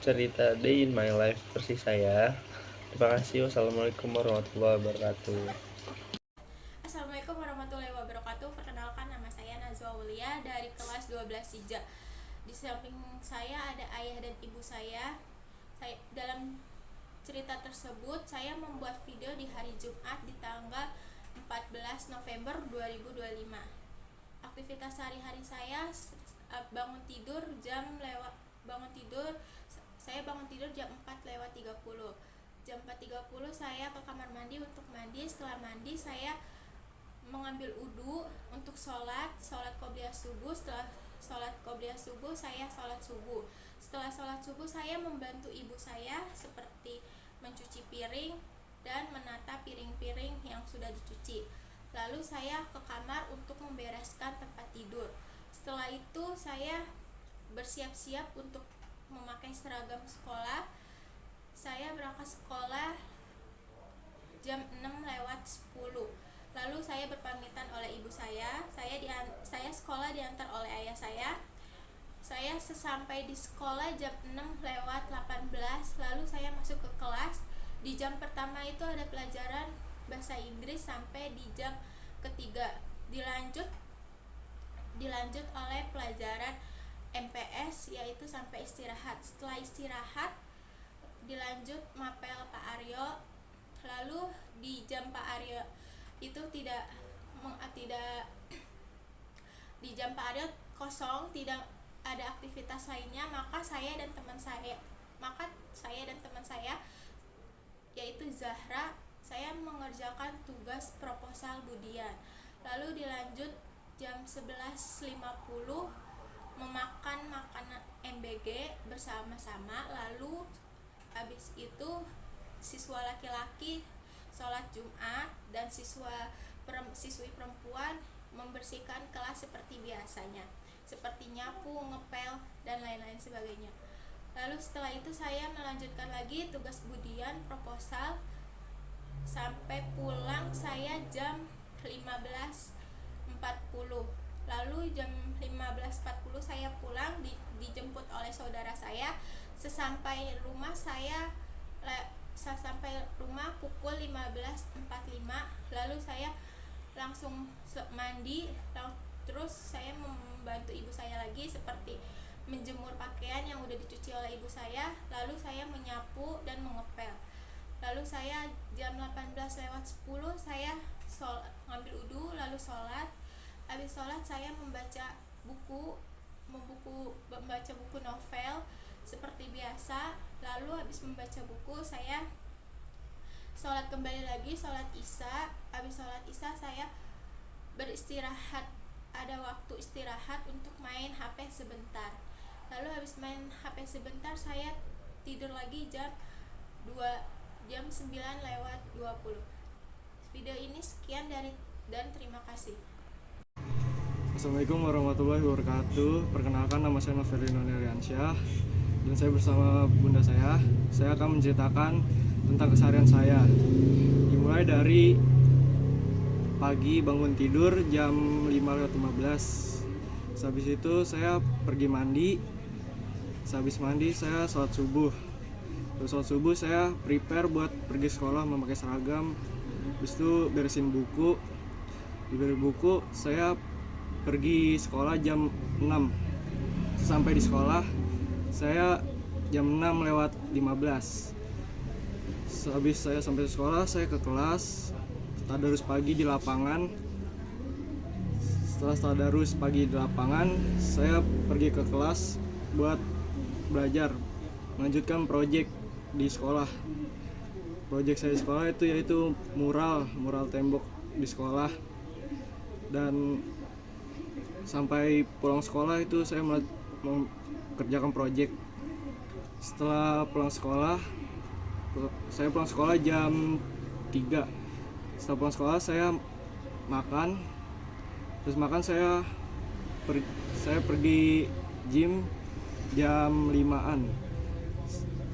cerita Day in My Life versi saya. Terima kasih. Wassalamualaikum warahmatullahi wabarakatuh. Assalamualaikum warahmatullahi wabarakatuh. Perkenalkan, nama saya Nazwa Aulia dari kelas 12 Sija. Di samping saya ada ayah dan ibu saya. Dalam cerita tersebut, saya membuat video di hari Jumat di tanggal 14 November 2025. Aktivitas sehari-hari saya bangun tidur saya bangun tidur jam 4:30. Jam 4:30 saya ke kamar mandi untuk mandi. Setelah mandi saya mengambil wudhu untuk sholat qobliyah subuh. Setelah sholat qobliyah subuh saya sholat subuh. Setelah sholat subuh saya membantu ibu saya seperti mencuci piring dan menata piring-piring yang sudah dicuci. Lalu saya ke kamar untuk membereskan tempat tidur. Setelah itu saya bersiap-siap untuk memakai seragam sekolah. Saya berangkat sekolah jam 6:10. Lalu saya berpamitan oleh ibu saya. Saya sekolah diantar oleh ayah saya. Saya sesampai di sekolah jam 6:18. Lalu saya masuk ke kelas. Di jam pertama itu ada pelajaran bahasa Inggris sampai di jam ketiga. Dilanjut oleh pelajaran MPS, yaitu sampai istirahat. Setelah istirahat dilanjut mapel Pak Aryo. Lalu di jam Pak Aryo itu di jam Pak Aryo kosong, tidak ada aktivitas lainnya, maka saya dan teman saya yaitu Zahra, saya mengerjakan tugas proposal Budian. Lalu dilanjut jam 11.50 memakan makanan MBG bersama-sama. Lalu habis itu siswa laki-laki sholat Jumat dan siswi perempuan membersihkan kelas seperti biasanya, seperti nyapu, ngepel, dan lain-lain sebagainya. Lalu setelah itu saya melanjutkan lagi tugas Budian proposal sampai pulang saya jam 15.40. Lalu jam 15.40 saya pulang, dijemput oleh saudara saya. Sesampai rumah saya sampai rumah pukul 15.45. Lalu saya langsung mandi, terus saya membantu ibu saya lagi seperti menjemur pakaian yang udah dicuci oleh ibu saya. Lalu saya menyapu dan mengepel. Lalu saya jam 18:10 saya ngambil wudhu, lalu sholat. Habis sholat saya membaca buku novel seperti biasa. Lalu habis membaca buku saya sholat kembali lagi, sholat isya. Habis sholat isya saya beristirahat, ada waktu istirahat untuk main HP sebentar. Lalu habis main HP sebentar saya tidur lagi jam 9:20. Video ini sekian dan terima kasih. Assalamualaikum warahmatullahi wabarakatuh. Perkenalkan, nama saya Novelino Neliansyah dan saya bersama bunda saya. Saya akan menceritakan tentang keseharian saya. Dimulai dari pagi bangun tidur jam 5:15. Habis itu saya pergi mandi. Habis mandi saya sholat subuh. Terus sholat subuh saya prepare buat pergi sekolah memakai seragam. Habis itu beresin buku. Diberi buku, saya pergi sekolah jam 6. Sampai di sekolah saya jam 6:15. Habis saya sampai di sekolah, saya ke kelas tadarus pagi di lapangan. Setelah tadarus pagi di lapangan, saya pergi ke kelas buat belajar, melanjutkan proyek di sekolah. Proyek saya di sekolah itu yaitu mural tembok di sekolah. Dan sampai pulang sekolah itu saya mengerjakan proyek. Setelah pulang sekolah, saya pulang sekolah jam 3. Setelah pulang sekolah saya makan. Terus makan saya pergi gym jam 5-an.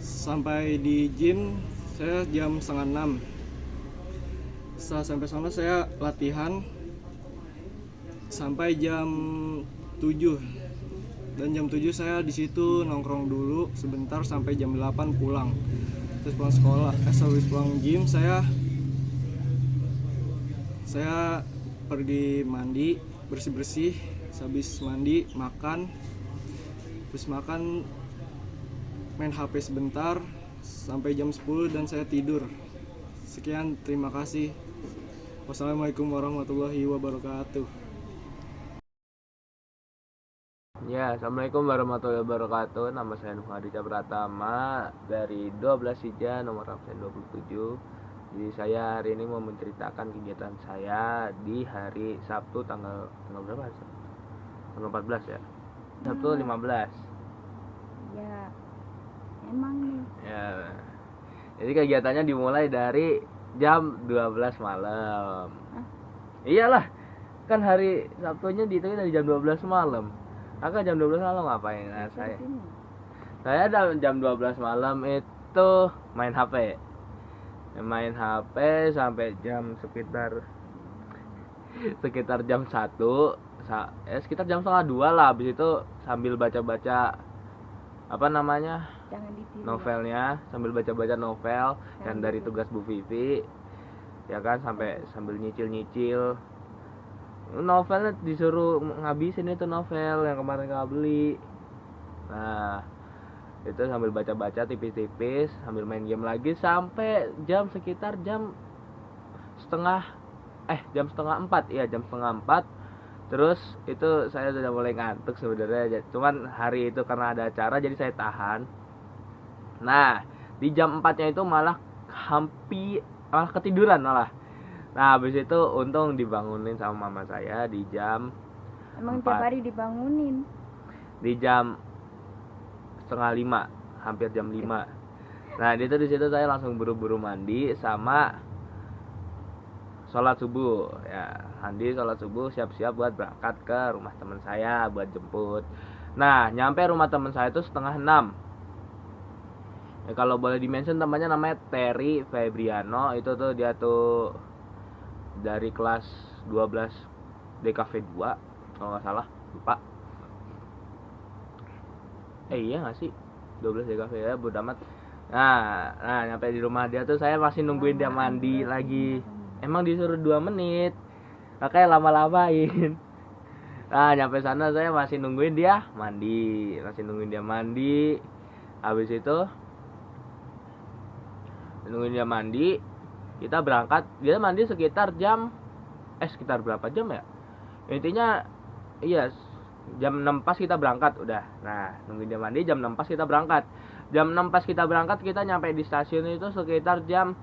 Sampai di gym saya jam 5:30. Setelah sampai sana saya latihan sampai jam 7. Dan jam 7 saya di situ nongkrong dulu sebentar sampai jam 8 pulang. Terus pulang sekolah, habis pulang gym saya pergi mandi, bersih-bersih. Habis mandi, makan. Terus makan, main HP sebentar sampai jam 10 dan saya tidur. Sekian, terima kasih. Wassalamualaikum warahmatullahi wabarakatuh. Ya, Assalamualaikum warahmatullahi wabarakatuh. Nama saya Nuh Hardika Pratama dari 12 Hijjah nomor absen 27. Jadi saya hari ini mau menceritakan kegiatan saya di hari Sabtu tanggal berapa? Tanggal 14 ya. Sabtu 15. Ya, emang nih. Ya. Jadi kegiatannya dimulai dari jam 12 malam. Iyalah. Kan hari Sabtunya dihitung dari jam 12 malam. Kakak jam 12 malam ngapain? Nah, saya jam 12 malam itu main HP. Main HP sampai jam sekitar jam 1, sekitar jam setengah 2 lah. Habis itu sambil baca-baca novelnya, sambil baca-baca novel yang dari tugas Bu Vivi. Ya kan, sambil nyicil-nyicil. Novelnya disuruh ngabisin itu novel yang kemarin kakak beli. Nah, itu sambil baca-baca tipis-tipis, sambil main game lagi sampai sekitar jam setengah 4. Iya, jam setengah 4. Terus itu saya sudah mulai ngantuk sebenarnya. Cuman hari itu karena ada acara jadi saya tahan. Nah, di jam 4-nya itu malah ketiduran malah. Nah, habis itu untung dibangunin sama mama saya di jam Emang 4. tiap hari dibangunin? Di jam 4:30, hampir jam 5. Nah, di situ saya langsung buru-buru mandi sama sholat subuh. Ya, mandi, sholat subuh, siap-siap buat berangkat ke rumah teman saya buat jemput. Nah, nyampe rumah teman saya itu 5:30. Ya, kalau boleh di-mention namanya Terry Febriano. Itu tuh dia tuh dari kelas 12 DKV 2 kalau nggak salah, lupa. Iya nggak sih, 12 DKV ya, bodo amat. Nah, nyampe di rumah dia tuh saya masih nungguin dia mandi lagi. Emang disuruh 2 menit, makanya lama-lamain. Nah, nyampe sana saya masih nungguin dia mandi. Habis itu nungguin dia mandi, kita berangkat. Dia mandi sekitar berapa jam ya? Intinya iya, jam 6 pas kita berangkat udah. Nah, nungguin dia mandi, jam 6 pas kita berangkat. Jam 6 pas kita berangkat, kita nyampe di stasiun itu sekitar jam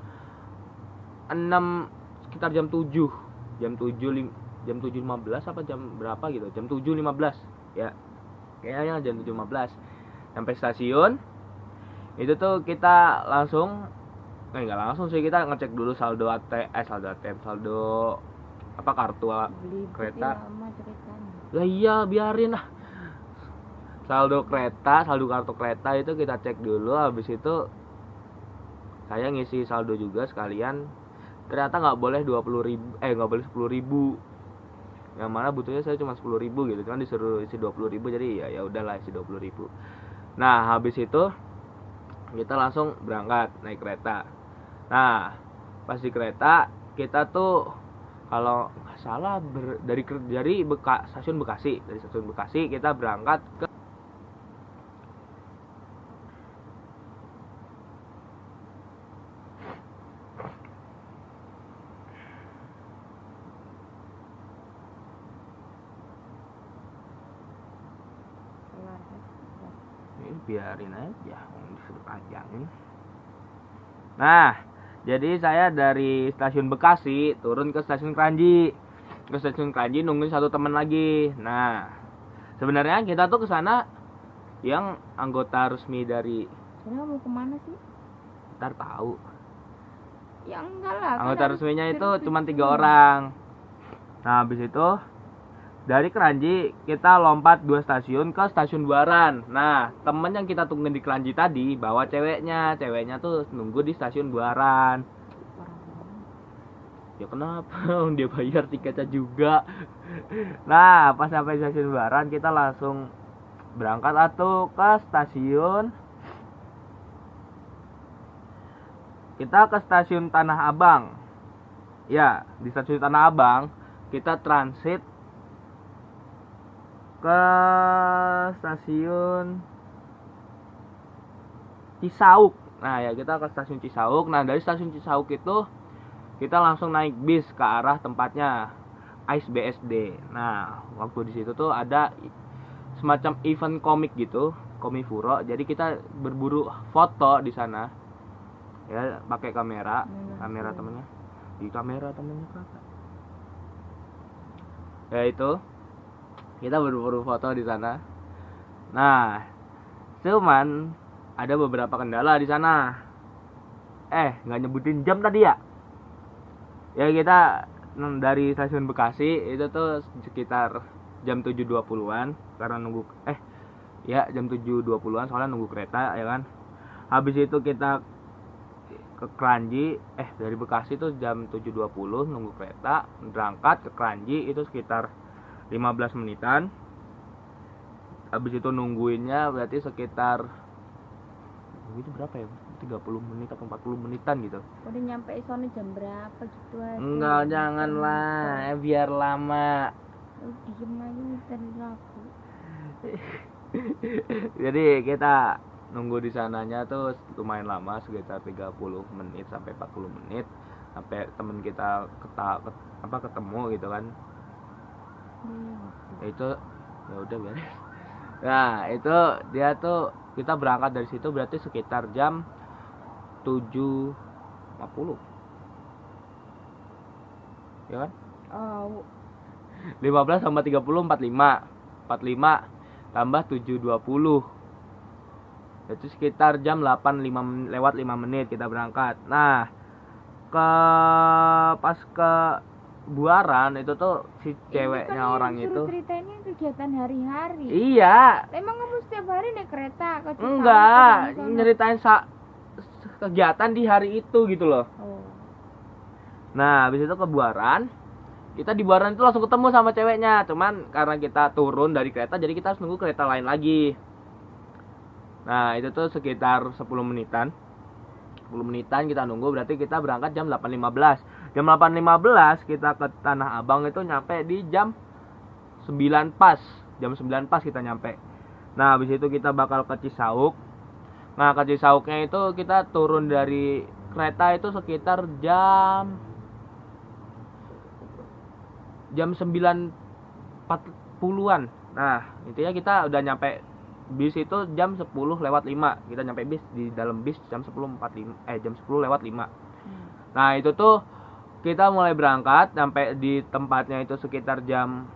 6, sekitar jam 7. Jam 7:15 apa jam berapa gitu? Jam 7:15. Ya. Kayaknya jam 7:15. Sampai stasiun. Itu tuh kita langsung nggak langsung sih, kita ngecek dulu saldo kartu kereta. Lah iya, biarin lah. Saldo kartu kereta itu kita cek dulu, habis itu saya ngisi saldo juga sekalian. Ternyata nggak boleh 20.000, nggak boleh 10.000. Yang mana butuhnya saya cuma 10.000 gitu, cuman disuruh isi 20.000, jadi ya udahlah isi 20.000. Nah, habis itu kita langsung berangkat naik kereta. Nah, pas di kereta kita tuh kalau nggak salah dari stasiun Bekasi kita berangkat ke biarin aja disuruh panjangin. Nah, jadi saya dari stasiun Bekasi turun ke stasiun Kranji. Ke stasiun Kranji nungguin satu teman lagi. Nah, sebenarnya kita tuh ke sana yang anggota resmi dari. Saya mau kemana sih? Ntar tahu. Ya enggak lah. Anggota resminya itu cuma 3 orang. Nah, habis itu dari Kranji kita lompat 2 stasiun ke stasiun Buaran. Nah, temen yang kita tunggu di Kranji tadi bawa ceweknya tuh nunggu di stasiun Buaran. Ya kenapa? Dia bayar tiketnya juga. Nah, pas sampai stasiun Buaran kita langsung berangkat atau ke stasiun. Kita ke stasiun Tanah Abang. Ya, di stasiun Tanah Abang kita transit ke stasiun Cisauk. Nah, ya kita ke stasiun Cisauk. Nah, dari stasiun Cisauk itu kita langsung naik bis ke arah tempatnya Ice BSD. Nah, waktu di situ tuh ada semacam event komik gitu, Komifuro. Jadi kita berburu foto di sana. Ya, pakai kamera temennya. Di kamera temennya kakak. Ya itu. Kita berburu foto di sana. Nah, cuman ada beberapa kendala di sana. Nggak nyebutin jam tadi ya? Ya kita dari stasiun Bekasi itu tuh sekitar jam 7.20-an karena nunggu jam 7.20-an soalnya nunggu kereta ya kan. Habis itu kita ke Kranji, dari Bekasi tuh jam 7.20 nunggu kereta, berangkat ke Kranji itu sekitar 15 menitan. Habis itu nungguinnya berarti sekitar itu berapa ya? 30 menit atau 40 menitan gitu. Udah nyampe sono jam berapa gitu aja. Enggak, janganlah, biar lama. Diem aja nyetelin lagu. Jadi kita nunggu di sananya tuh lumayan lama, sekitar 30 menit sampai 40 menit sampai temen kita ketemu gitu kan. Itu ya udah beres. Nah, itu dia tuh kita berangkat dari situ berarti sekitar jam 7.50. Ya kan? 15 sama 30 45 tambah 7.20. Itu sekitar jam 8 lewat 5 menit kita berangkat. Nah, pas ke Buaran itu tuh si ceweknya kan orang itu ceritanya kegiatan hari-hari. Iya. Emang kamu setiap hari naik kereta ke Cisauk? Enggak, nyeritain kegiatan di hari itu gitu loh. Nah, habis itu ke Buaran. Kita di Buaran itu langsung ketemu sama ceweknya. Cuman karena kita turun dari kereta jadi kita harus nunggu kereta lain lagi. Nah, itu tuh sekitar 10 menitan. 10 menitan kita nunggu, berarti kita berangkat jam 8.15. Jam 8.15 kita ke Tanah Abang itu nyampe di jam 9 pas. Jam 9 pas kita nyampe. Nah, habis itu kita bakal ke Cisauk. Nah, ke Cisauknya itu kita turun dari kereta itu sekitar jam 9.40-an. Nah, intinya kita udah nyampe bis itu jam 10 lewat 5. Kita nyampe bis di dalam bis jam 10.45 jam 10 lewat 5. Nah, itu tuh kita mulai berangkat sampai di tempatnya itu sekitar jam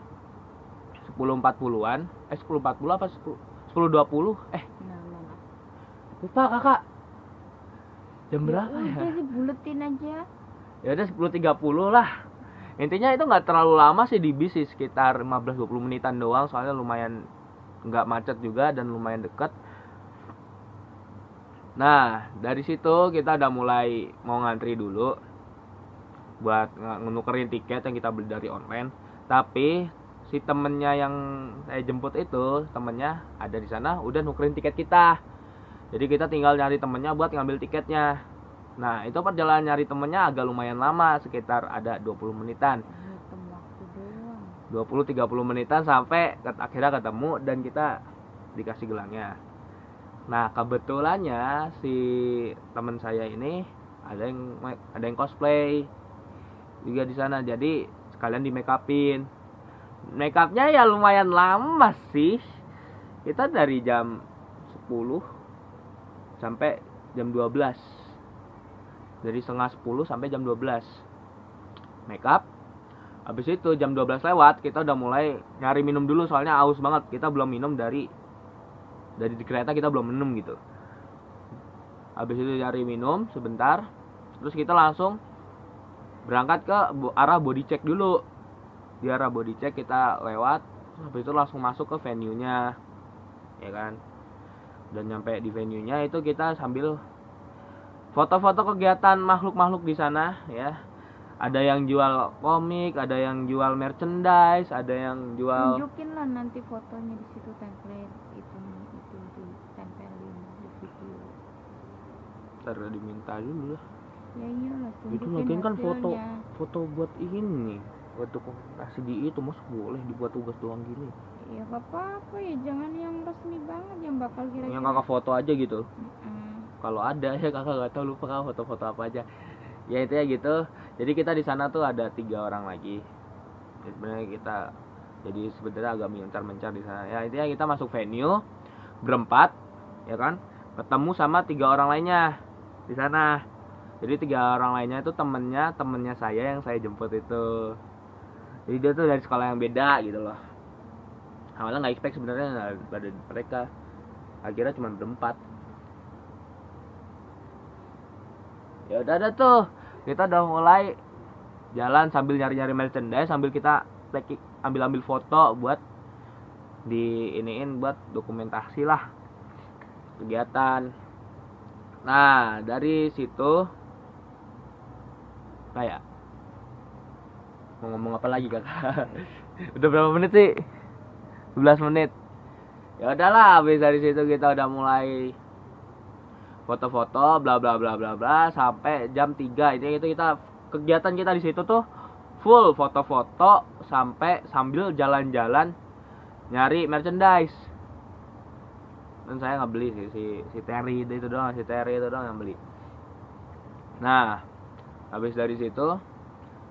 10.40-an. 10.40 apa 10.20? Lupa kakak. Jam berapa ya? Udah dibuletin aja. Ya udah 10.30 lah. Intinya itu nggak terlalu lama sih di bis sih, sekitar 15-20 menitan doang, soalnya lumayan nggak macet juga dan lumayan deket. Nah dari situ kita udah mulai mau ngantri dulu buat nukerin tiket yang kita beli dari online. Tapi si temennya yang saya jemput itu, temennya ada di sana udah nukerin tiket kita. Jadi kita tinggal nyari temennya buat ngambil tiketnya. Nah itu perjalanan nyari temennya agak lumayan lama, sekitar ada 20 menitan, 20-30 menitan sampai akhirnya ketemu dan kita dikasih gelangnya. Nah kebetulannya si teman saya ini ada yang cosplay juga di sana, jadi sekalian di make upin. Make upnya ya lumayan lama sih, kita dari jam 10 sampai jam 12, dari setengah 10 sampai jam 12 make up. Habis itu jam 12 lewat kita udah mulai nyari minum dulu, soalnya haus banget, kita belum minum dari di kereta, kita belum minum gitu. Habis itu nyari minum sebentar, terus kita langsung berangkat ke arah body check dulu. Di arah body check kita lewat, habis itu langsung masuk ke venue-nya, ya kan. Dan nyampe di venue-nya itu kita sambil foto-foto kegiatan makhluk-makhluk di sana ya. Ada yang jual komik, ada yang jual merchandise, ada yang jual. Tunjukin lah nanti fotonya di situ, template itu ditempelin di video. Ntar diminta dulu lah. Ya iyalah, tunjukin Itu lagian kan hasilnya. foto buat ini, buat dokumentasi di itu, mas boleh dibuat tugas doang gini. Ya gak apa-apa ya, jangan yang resmi banget yang bakal kira-kira. Yang kakak foto aja gitu. Kalau ada ya kakak gak tahu, lupa kakak foto-foto apa aja. Ya intinya gitu. Jadi kita di sana tuh ada 3 orang lagi. Sebenarnya kita jadi sebenarnya agak mencar-mencar di sana. Ya intinya kita masuk venue berempat, ya kan? Ketemu sama 3 orang lainnya di sana. Jadi 3 orang lainnya itu temennya saya yang saya jemput itu. Jadi dia tuh dari sekolah yang beda gitu loh. Awalnya nggak expect sebenarnya ada mereka. Akhirnya cuma berempat. Ya udah ada tuh, kita udah mulai jalan sambil nyari-nyari merchandise, sambil kita ambil foto buat buat dokumentasi lah kegiatan. Nah dari situ kayak mau ngomong apa lagi kakak? Udah berapa menit sih? 11 menit. Ya udahlah, habis dari situ kita udah mulai foto-foto bla bla bla bla bla sampai jam 3. Ini itu kita kegiatan kita di situ tuh full foto-foto sambil jalan-jalan nyari merchandise. Dan saya nggak beli sih, si Terry itu doang yang beli. Nah habis dari situ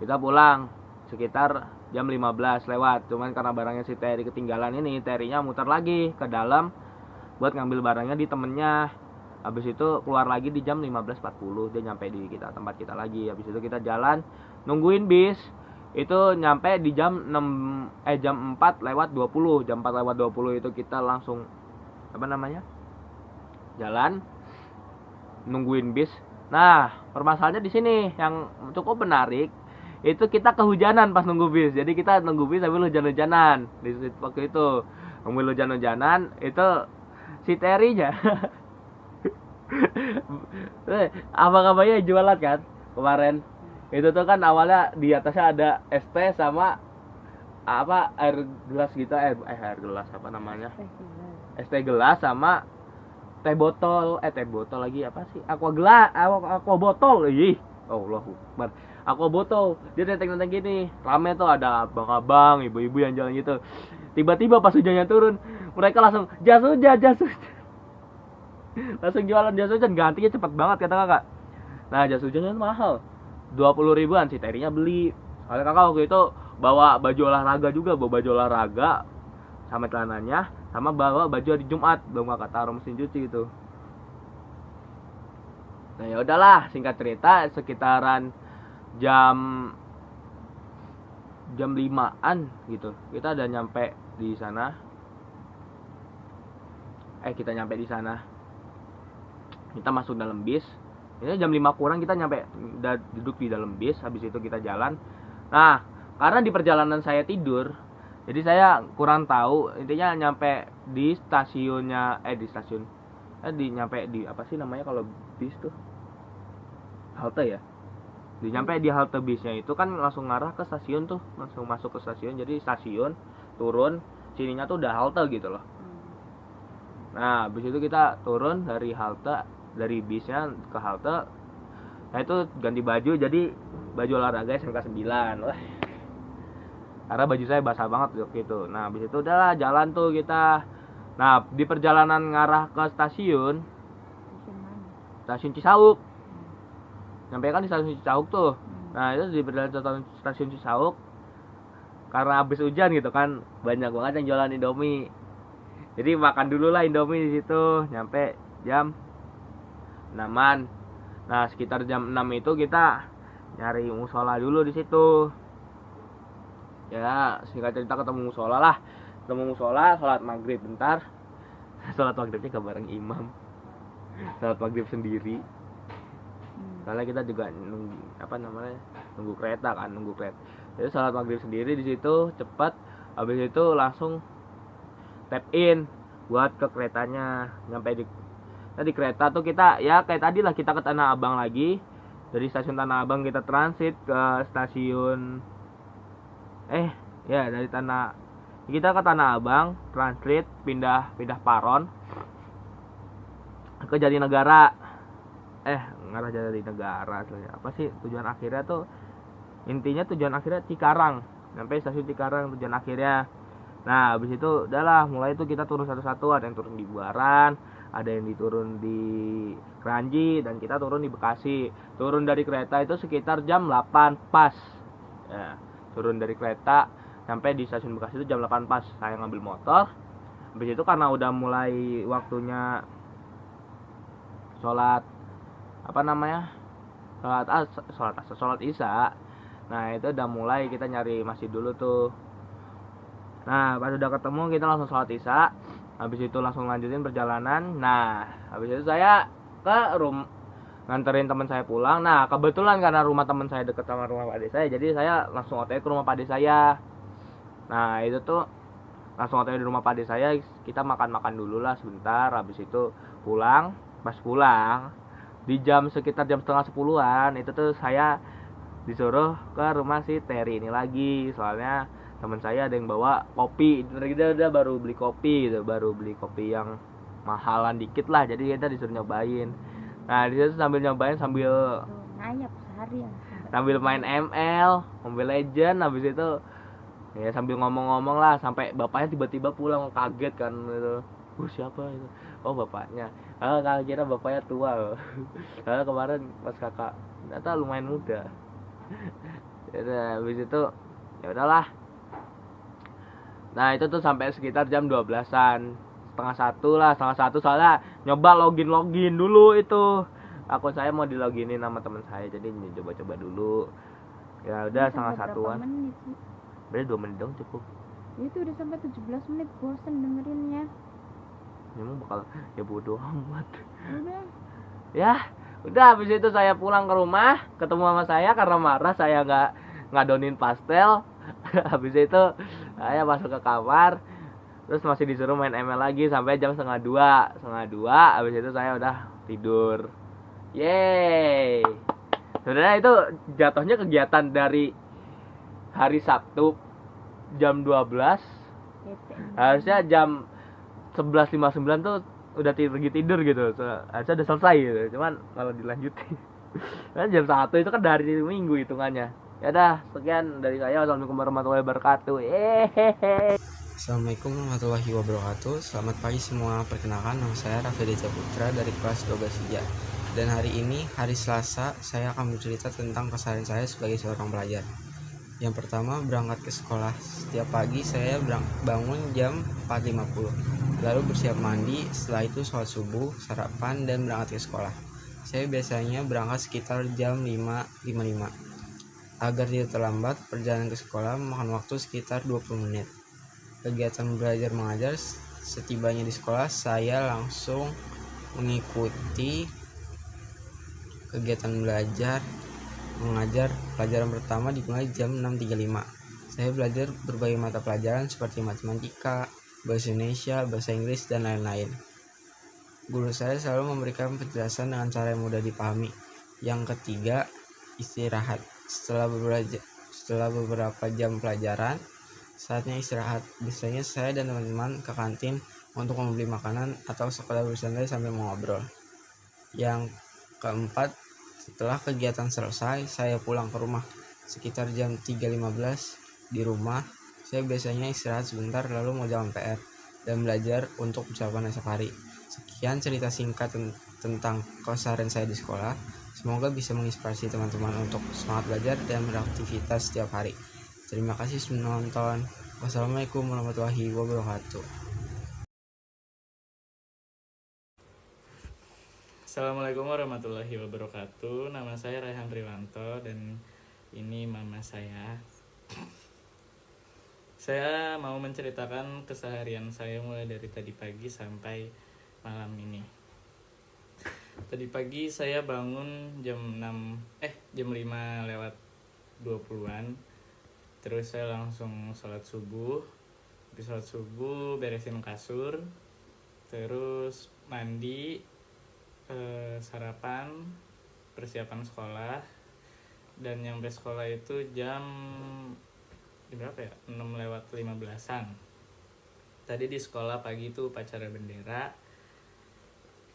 kita pulang sekitar jam 15 lewat. Cuman karena barangnya si Terry ketinggalan ini, Terry-nya muter lagi ke dalam buat ngambil barangnya di temennya. Habis itu keluar lagi di jam 15.40, dia nyampe di tempat kita lagi. Habis itu kita jalan nungguin bis. Itu nyampe di jam 4 lewat 20. Jam 4 lewat 20 itu kita langsung jalan nungguin bis. Nah, permasalahannya di sini yang cukup menarik. Itu kita kehujanan pas nunggu bis. Jadi kita nunggu bis sambil hujan-hujanan. Di waktu itu sambil hujan-hujanan itu si Terry-nya abang-abangnya jualan kan kemarin. Itu tuh kan awalnya di atasnya ada es teh sama air gelas gitu, air gelas apa namanya? Es teh gelas sama teh botol lagi apa sih? Aqua botol. Ih, Allahu Akbar. Aqua botol. Dia nenteng-nenteng gini. Rame tuh, ada abang-abang, ibu-ibu yang jalan gitu. Tiba-tiba pas hujannya turun, mereka langsung jas hujan. Langsung jualan jas hujan, gantinya cepet banget kata kakak. Nah jas hujannya mahal, 20 ribuan. Si Terry-nya beli. Soalnya kakak waktu itu bawa baju olahraga juga, sama celananya, sama bawa baju hari Jumat, belum kakak taruh mesin cuci gitu. Nah ya udahlah, singkat cerita sekitaran jam 5-an gitu kita udah nyampe di sana. Kita nyampe di sana. Kita masuk dalam bis. Ini jam 5 kurang kita nyampe, udah duduk di dalam bis. Habis itu kita jalan. Nah, karena di perjalanan saya tidur, jadi saya kurang tahu, intinya nyampe di stasiunnya nyampe di apa sih namanya kalau bis tuh, halte ya. Nyampe di halte bisnya itu kan langsung ngarah ke stasiun tuh, langsung masuk ke stasiun. Jadi stasiun turun, sininya tuh udah halte gitu loh. Nah, habis itu kita turun dari halte, dari bisnya ke halte. Nah, itu ganti baju, jadi baju olahraga SMK 9. Wah. Karena baju saya basah banget waktu itu. Nah, habis itu udahlah jalan tuh kita. Nah, di perjalanan ngarah ke stasiun Cisauk. Nyampe kan di stasiun Cisauk tuh. Nah, itu di perjalanan stasiun Cisauk, karena habis hujan gitu kan, banyak banget yang jualan Indomie. Jadi makan dulu lah Indomie di situ. Nyampe jam 6-an. Nah, sekitar jam 6 itu kita nyari musola dulu di situ. Ya, singkat cerita ketemu musola lah. Ketemu musola, sholat maghrib bentar. Sholat maghribnya gak bareng imam. Sholat maghrib sendiri. Soalnya kita juga nunggu kereta kan, Jadi sholat maghrib sendiri di situ cepat. Habis itu langsung tap in buat ke keretanya. Nyampe di kereta tuh kita ya kayak tadi lah, kita ke Tanah Abang lagi. Dari stasiun Tanah Abang kita transit ke stasiun kita ke Tanah Abang, transit pindah paron ke Jatinegara. Ngarah Jatinegara apa sih tujuan akhirnya tuh, intinya tujuan akhirnya Cikarang. Sampai stasiun Cikarang tujuan akhirnya. Nah, habis itu udahlah mulai itu kita turun satu-satu. Ada yang turun di Buaran, ada yang diturun di Kranji, dan kita turun di Bekasi. Turun dari kereta itu sekitar jam 8 pas. Ya, turun dari kereta sampai di stasiun Bekasi itu jam 8 pas. Saya ngambil motor. Habis itu karena udah mulai waktunya sholat Isya. Nah, itu udah mulai kita nyari masjid dulu tuh. Nah, pas udah ketemu kita langsung sholat Isya. Habis itu langsung lanjutin perjalanan. Nah, habis itu saya ke nganterin teman saya pulang. Nah, kebetulan karena rumah teman saya deket sama rumah Pak Ade saya, jadi saya langsung OTW ke rumah Pak Ade saya. Nah, itu tuh langsung OTW di rumah Pak Ade saya. Kita makan-makan dulu lah sebentar. Habis itu pulang. Pas pulang di sekitar jam setengah 10-an itu tuh saya disuruh ke rumah si Terry ini lagi. Soalnya teman saya ada yang bawa kopi. Kita udah baru beli kopi gitu, baru beli kopi yang mahalan dikit lah. Jadi kita disuruh nyobain. Nah, di situ sambil nyobain sambil main ML, Mobile Legend. Habis itu ya sambil ngomong-ngomong lah, sampai bapaknya tiba-tiba pulang, kaget kan gitu. Siapa itu? Oh, bapaknya. Kakak kira bapaknya tua loh. Karena kemarin pas kakak ternyata lumayan muda. Ya, habis itu ya udahlah. Nah, itu tuh sampai sekitar jam 12-an. Setengah satu soalnya nyoba login dulu itu. Akun saya mau diloginin sama teman saya, jadi coba-coba dulu. Ya udah setengah satuan. Berarti 2 menit dong cukup. Itu udah sampai 17 menit, bosan dengerinnya. Emang bakal ya bodoh amat. Udah. Udah habis itu saya pulang ke rumah, ketemu sama saya karena marah saya nggak ngadonin pastel. Habis itu saya masuk ke kamar, terus masih disuruh main ML lagi sampai jam setengah dua. Habis itu saya udah tidur. Yeay. Sebenarnya itu jatuhnya kegiatan dari hari Sabtu jam 12. Harusnya jam 11.59 tuh udah pergi tidur gitu. Harusnya udah selesai gitu. Cuman malah dilanjutin. Kan jam 1 itu kan dari Minggu hitungannya. Ya udah, sekian dari saya. Wassalamualaikum warahmatullahi wabarakatuh. Assalamualaikum warahmatullahi wabarakatuh. Selamat pagi semua. Perkenalkan, nama saya Raffi Deja Putra dari kelas 12 IJA. Dan hari ini, hari Selasa, saya akan bercerita tentang keseharian saya sebagai seorang pelajar. Yang pertama, berangkat ke sekolah. Setiap pagi saya bangun jam 4.50. Lalu bersiap mandi, setelah itu sholat subuh, sarapan, dan berangkat ke sekolah. Saya biasanya berangkat sekitar jam 5.55. Agar tidak terlambat, perjalanan ke sekolah memakan waktu sekitar 20 menit. Kegiatan belajar mengajar, setibanya di sekolah, saya langsung mengikuti kegiatan belajar mengajar. Pelajaran pertama dimulai jam 6.35. Saya belajar berbagai mata pelajaran seperti matematika, bahasa Indonesia, bahasa Inggris, dan lain-lain. Guru saya selalu memberikan penjelasan dengan cara yang mudah dipahami. Yang ketiga, istirahat. Setelah beberapa jam pelajaran, saatnya istirahat. Biasanya saya dan teman-teman ke kantin untuk membeli makanan atau sekedar bersantai sambil mengobrol. Yang keempat, setelah kegiatan selesai, saya pulang ke rumah sekitar jam 3.15. Di rumah, saya biasanya istirahat sebentar lalu mengerjakan PR dan belajar untuk persiapan esok hari. Sekian cerita singkat tentang keseharian saya di sekolah. Semoga bisa menginspirasi teman-teman untuk semangat belajar dan beraktivitas setiap hari. Terima kasih sudah menonton. Wassalamualaikum warahmatullahi wabarakatuh. Assalamualaikum warahmatullahi wabarakatuh. Nama saya Raihan Riwanto dan ini mama saya. Saya mau menceritakan keseharian saya mulai dari tadi pagi sampai malam ini. Tadi pagi saya bangun jam 5 lewat 20-an. Terus saya langsung sholat subuh. Habis sholat subuh beresin kasur. Terus mandi, sarapan, persiapan sekolah. Dan nyampe sekolah itu jam berapa ya? 6 lewat 15-an. Tadi di sekolah pagi itu upacara bendera,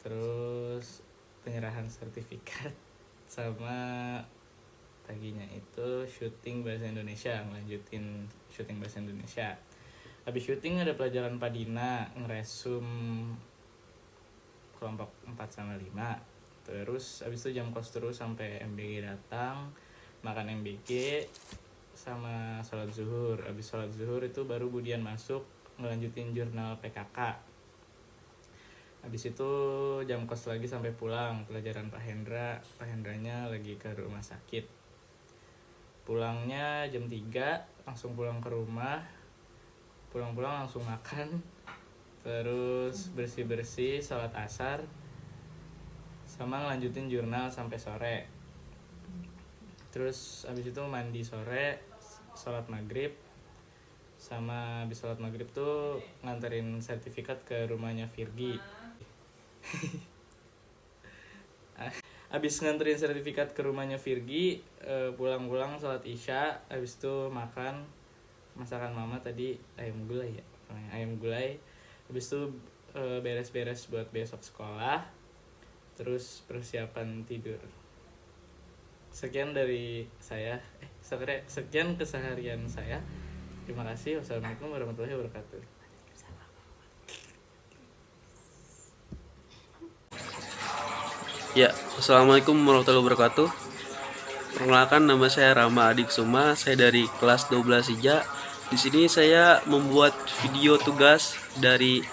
terus penyerahan sertifikat, sama paginya itu syuting bahasa Indonesia, ngelanjutin syuting bahasa Indonesia. Habis syuting ada pelajaran Padina, ngeresum kelompok 4 sama 5. Terus habis itu jam kos terus sampai MBG datang, makan MBG sama sholat zuhur. Habis sholat zuhur itu baru Budian masuk ngelanjutin jurnal PKK. Habis itu jam kos lagi sampai pulang, pelajaran Pak Hendranya lagi ke rumah sakit. Pulangnya jam 3, langsung pulang ke rumah. Pulang-pulang langsung makan, terus bersih-bersih, sholat asar, sama ngelanjutin jurnal sampai sore. Terus habis itu mandi sore, sholat maghrib, sama habis sholat maghrib tuh nganterin sertifikat ke rumahnya Virgi. Habis nganterin sertifikat ke rumahnya Virgi, pulang-pulang sholat isya, habis itu makan masakan mama tadi ayam gulai ya, ayam gulai. Habis itu beres-beres buat besok sekolah, terus persiapan tidur. Sekian dari saya, sekian keseharian saya. Terima kasih. Wassalamualaikum warahmatullahi wabarakatuh. Ya, assalamualaikum warahmatullahi wabarakatuh. Perkenalkan, nama saya Rama Adik Suma. Saya dari kelas 12 IJA. Di sini saya membuat video tugas dari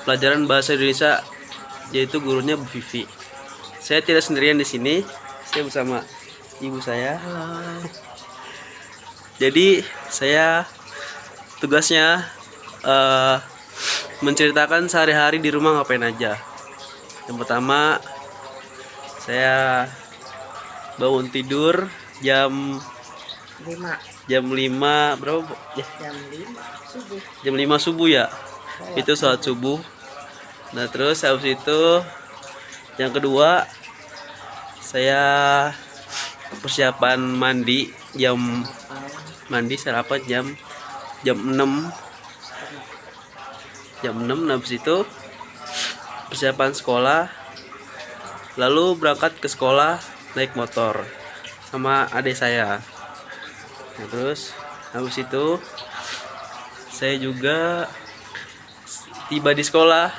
pelajaran bahasa Indonesia, yaitu gurunya Bu Vivi. Saya tidak sendirian di sini. Saya bersama ibu saya. Jadi saya tugasnya menceritakan sehari-hari di rumah ngapain aja. Yang pertama, saya bangun tidur jam 5 berapa ya? Jam 5 subuh ya. Itu sholat subuh. Nah, terus habis itu yang kedua, saya persiapan mandi, sarapan jam 6. Habis itu persiapan sekolah, lalu berangkat ke sekolah naik motor sama adik saya. Nah, terus habis itu saya juga tiba di sekolah.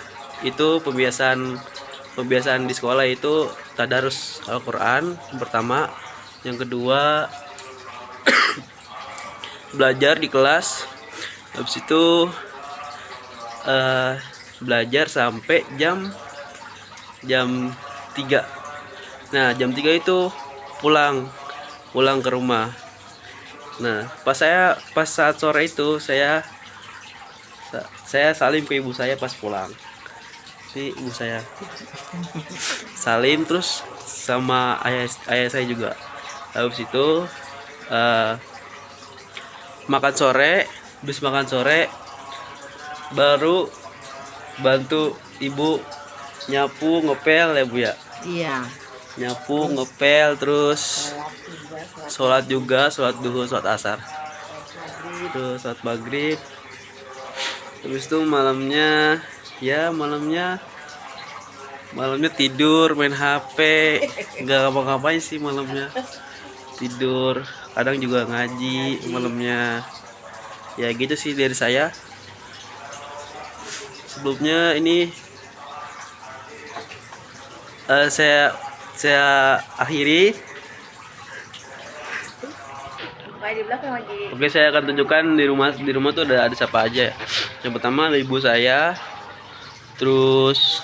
Itu pembiasaan di sekolah itu tadarus Al-Quran pertama. Yang kedua belajar di kelas. Habis itu belajar sampai jam 3. Nah, jam 3 itu pulang ke rumah. Nah, pas saat sore itu saya salim ke ibu saya pas pulang. Ini ibu saya salim, terus sama ayah saya juga. Habis itu makan sore. Habis makan sore baru bantu ibu nyapu ngepel ya Bu ya. Iya. Nyapu ngepel terus sholat juga, sholat duhur, sholat asar, terus sholat maghrib. Habis itu malamnya tidur, main HP, nggak ngapa-ngapain sih malamnya, tidur. Kadang juga ngaji malamnya. Ya gitu sih dari saya. Sebelumnya ini saya akhiri. Oke, saya akan tunjukkan di rumah tuh ada siapa aja. Yang pertama ada ibu saya, terus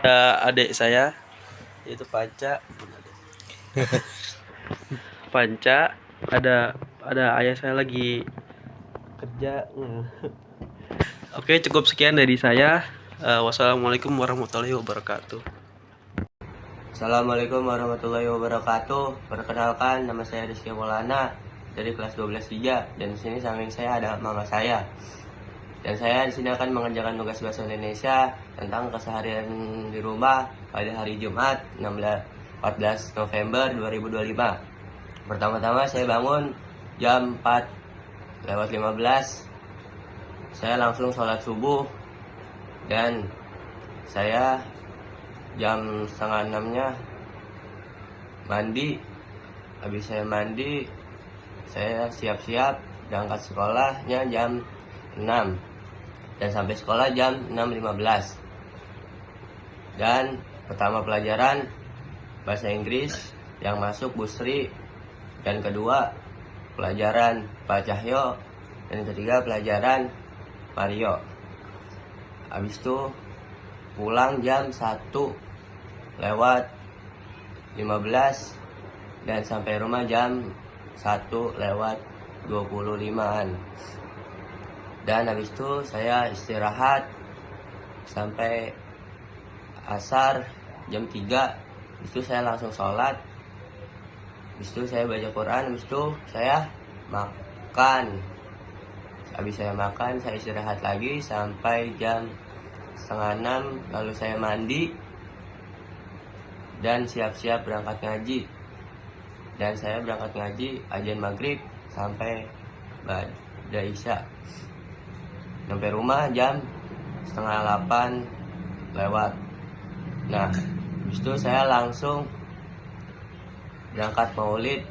ada adik saya yaitu Panca. Ada ayah saya lagi kerja. Oke, cukup sekian dari saya. Wassalamualaikum warahmatullahi wabarakatuh. Assalamualaikum warahmatullahi wabarakatuh. Perkenalkan, nama saya Rizky Maulana dari kelas 12 3, dan di sini samping saya ada mama saya. Dan saya di sini akan mengerjakan tugas bahasa Indonesia tentang keseharian di rumah pada hari Jumat 14 November 2025. Pertama-tama saya bangun jam 4:15. Saya langsung sholat subuh, dan saya jam 5:30-nya mandi. Habis saya mandi, saya siap-siap berangkat sekolahnya jam 6, dan sampai sekolah jam 6:15. Dan pertama pelajaran bahasa Inggris yang masuk Bu Sri, dan kedua pelajaran Pak Cahyo, dan ketiga pelajaran Mario. Habis itu pulang jam 1:15, dan sampai rumah jam 1:25-an. Dan habis itu saya istirahat sampai asar jam 3. Habis itu saya langsung sholat. Habis itu saya baca Quran. Habis itu saya makan. Habis saya makan, saya istirahat lagi sampai jam 5:30, lalu saya mandi dan siap-siap berangkat ngaji. Dan saya berangkat ngaji azan maghrib sampai ba'da isya. Sampai rumah jam 7:30 lewat. Nah, habis itu saya langsung berangkat maulid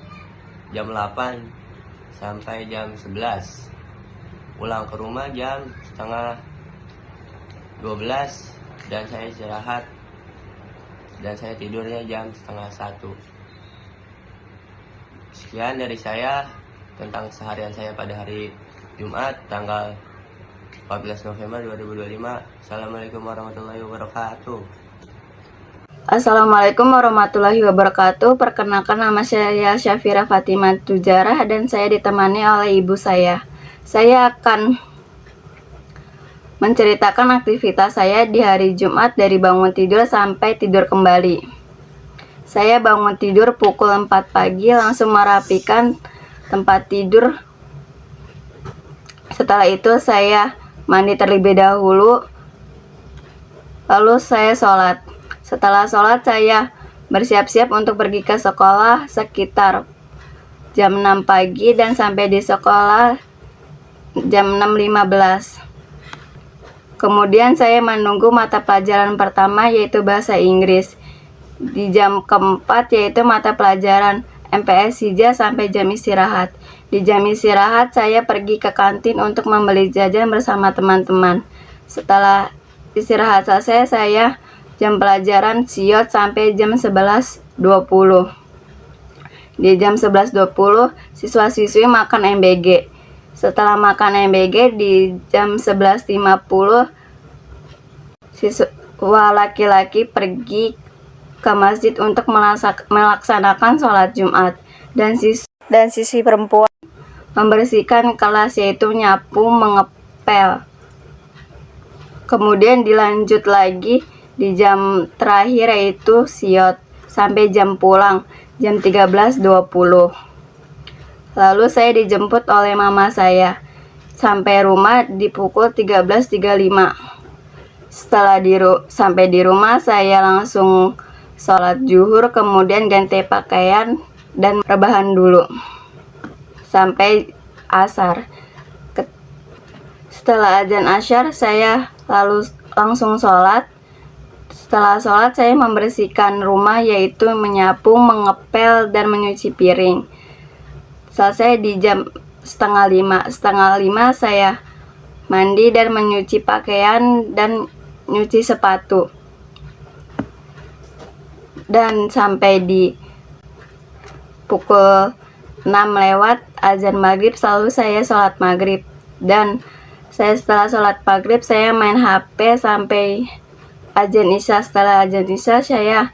jam 8 sampai jam 11. Pulang ke rumah jam 11:30, dan saya istirahat, dan saya tidurnya jam 12:30. Sekian dari saya tentang keseharian saya pada hari Jumat tanggal 14 November 2025. Assalamualaikum warahmatullahi wabarakatuh. Assalamualaikum warahmatullahi wabarakatuh. Perkenalkan, nama saya Syafira Fatimah Tujarah, dan saya ditemani oleh ibu saya. Saya akan menceritakan aktivitas saya di hari Jumat dari bangun tidur sampai tidur kembali. Saya bangun tidur pukul 4 pagi, langsung merapikan tempat tidur. Setelah itu saya mandi terlebih dahulu, lalu saya sholat. Setelah sholat, saya bersiap-siap untuk pergi ke sekolah sekitar jam 6 pagi, dan sampai di sekolah jam 6:15. Kemudian saya menunggu mata pelajaran pertama, yaitu bahasa Inggris. Di jam keempat, yaitu mata pelajaran MPS Hija, sampai jam istirahat. Di jam istirahat, saya pergi ke kantin untuk membeli jajan bersama teman-teman. Setelah istirahat selesai, saya jam pelajaran SIOT sampai jam 11:20. Di jam 11:20, siswa-siswi makan MBG. Setelah makan MBG di jam 11:50, siswa laki-laki pergi ke masjid untuk melaksanakan sholat Jumat, dan siswi perempuan membersihkan kelas, yaitu nyapu, mengepel. Kemudian dilanjut lagi di jam terakhir, yaitu SIOT, sampai jam pulang jam 13:20. Lalu saya dijemput oleh mama saya. Sampai rumah di pukul 13.35. Sampai di rumah saya langsung sholat zuhur, kemudian ganti pakaian dan rebahan dulu sampai asar. Setelah azan asyar saya langsung sholat. Setelah sholat saya membersihkan rumah, yaitu menyapu, mengepel, dan menyuci piring. Selesai di jam setengah 5. Setengah 5 saya mandi dan menyuci pakaian dan nyuci sepatu. Dan sampai di pukul 6 lewat azan maghrib, selalu saya sholat maghrib. Dan saya setelah sholat maghrib saya main HP sampai azan isya. Setelah azan isya saya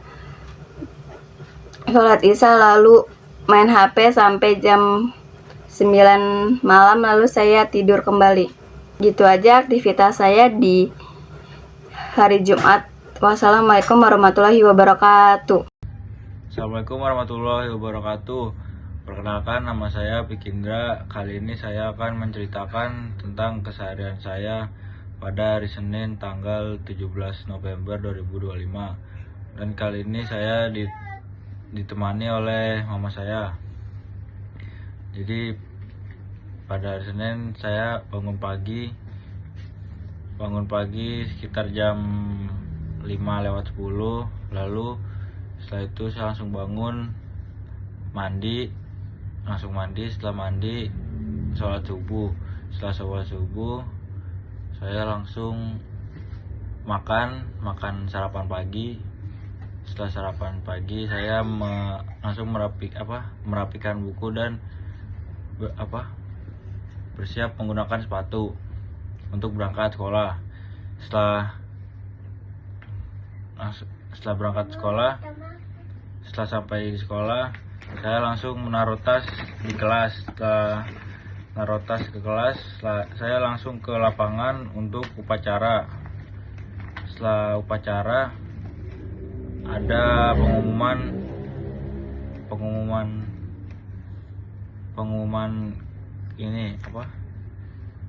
sholat isya, lalu main HP sampai jam 9 malam, lalu saya tidur kembali. Gitu aja aktivitas saya di hari Jumat. Wassalamualaikum warahmatullahi wabarakatuh. Assalamualaikum warahmatullahi wabarakatuh. Perkenalkan, nama saya Pikindra. Kali ini saya akan menceritakan tentang keseharian saya pada hari Senin tanggal 17 November 2025. Dan kali ini saya ditemani oleh mama saya. Jadi pada hari Senin saya bangun pagi sekitar jam 5:10. Lalu setelah itu saya langsung bangun, setelah mandi sholat subuh. Setelah sholat subuh saya langsung makan sarapan pagi. Setelah sarapan pagi saya langsung merapikan buku dan bersiap menggunakan sepatu untuk berangkat sekolah. Setelah berangkat sekolah, setelah sampai di sekolah, saya langsung menaruh tas di kelas. Setelah naruh tas ke kelas, saya langsung ke lapangan untuk upacara. Setelah upacara ada pengumuman ini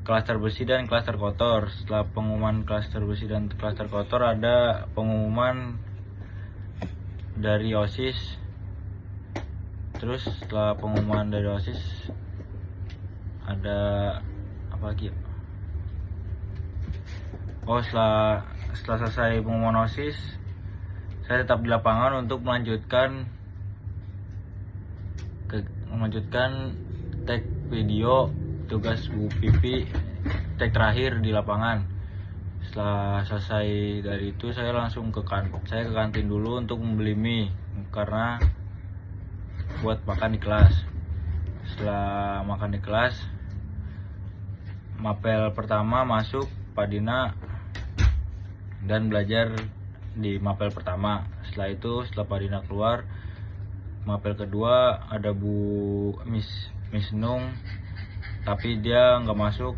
klaster bersih dan klaster kotor. Setelah pengumuman klaster bersih dan klaster kotor ada pengumuman dari OSIS. Terus setelah pengumuman dari OSIS ada apa lagi ya? Setelah selesai pengumuman OSIS, saya tetap di lapangan untuk melanjutkan tag video tugas Bu Pipi, tag terakhir di lapangan. Setelah selesai dari itu saya langsung ke kantin dulu untuk membeli mie karena buat makan di kelas. Setelah makan di kelas, mapel pertama masuk Padina dan belajar di mapel pertama. Setelah itu, setelah Padina keluar, mapel kedua ada Miss Nung, tapi dia nggak masuk,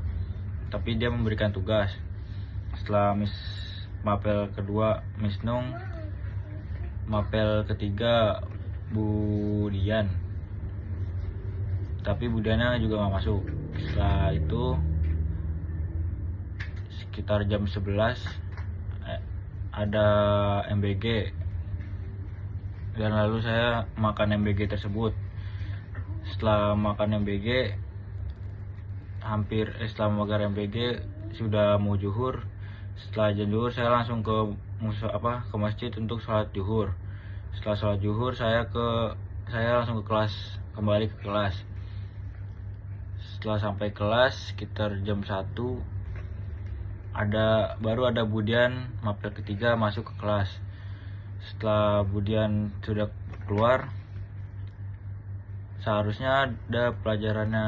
tapi dia memberikan tugas. Setelah mapel kedua Miss Nung, mapel ketiga Bu Dian, tapi Bu Diana juga nggak masuk. Setelah itu sekitar jam 11 ada MBG, dan lalu saya makan MBG tersebut. Setelah makan MBG, setelah makan MBG sudah mau zuhur. Setelah azan zuhur saya langsung ke masjid untuk sholat zuhur. Setelah sholat zuhur saya langsung kembali ke kelas. Setelah sampai kelas sekitar jam 1 baru ada Budian mapel ketiga masuk ke kelas. Setelah Budian sudah keluar, seharusnya ada pelajarannya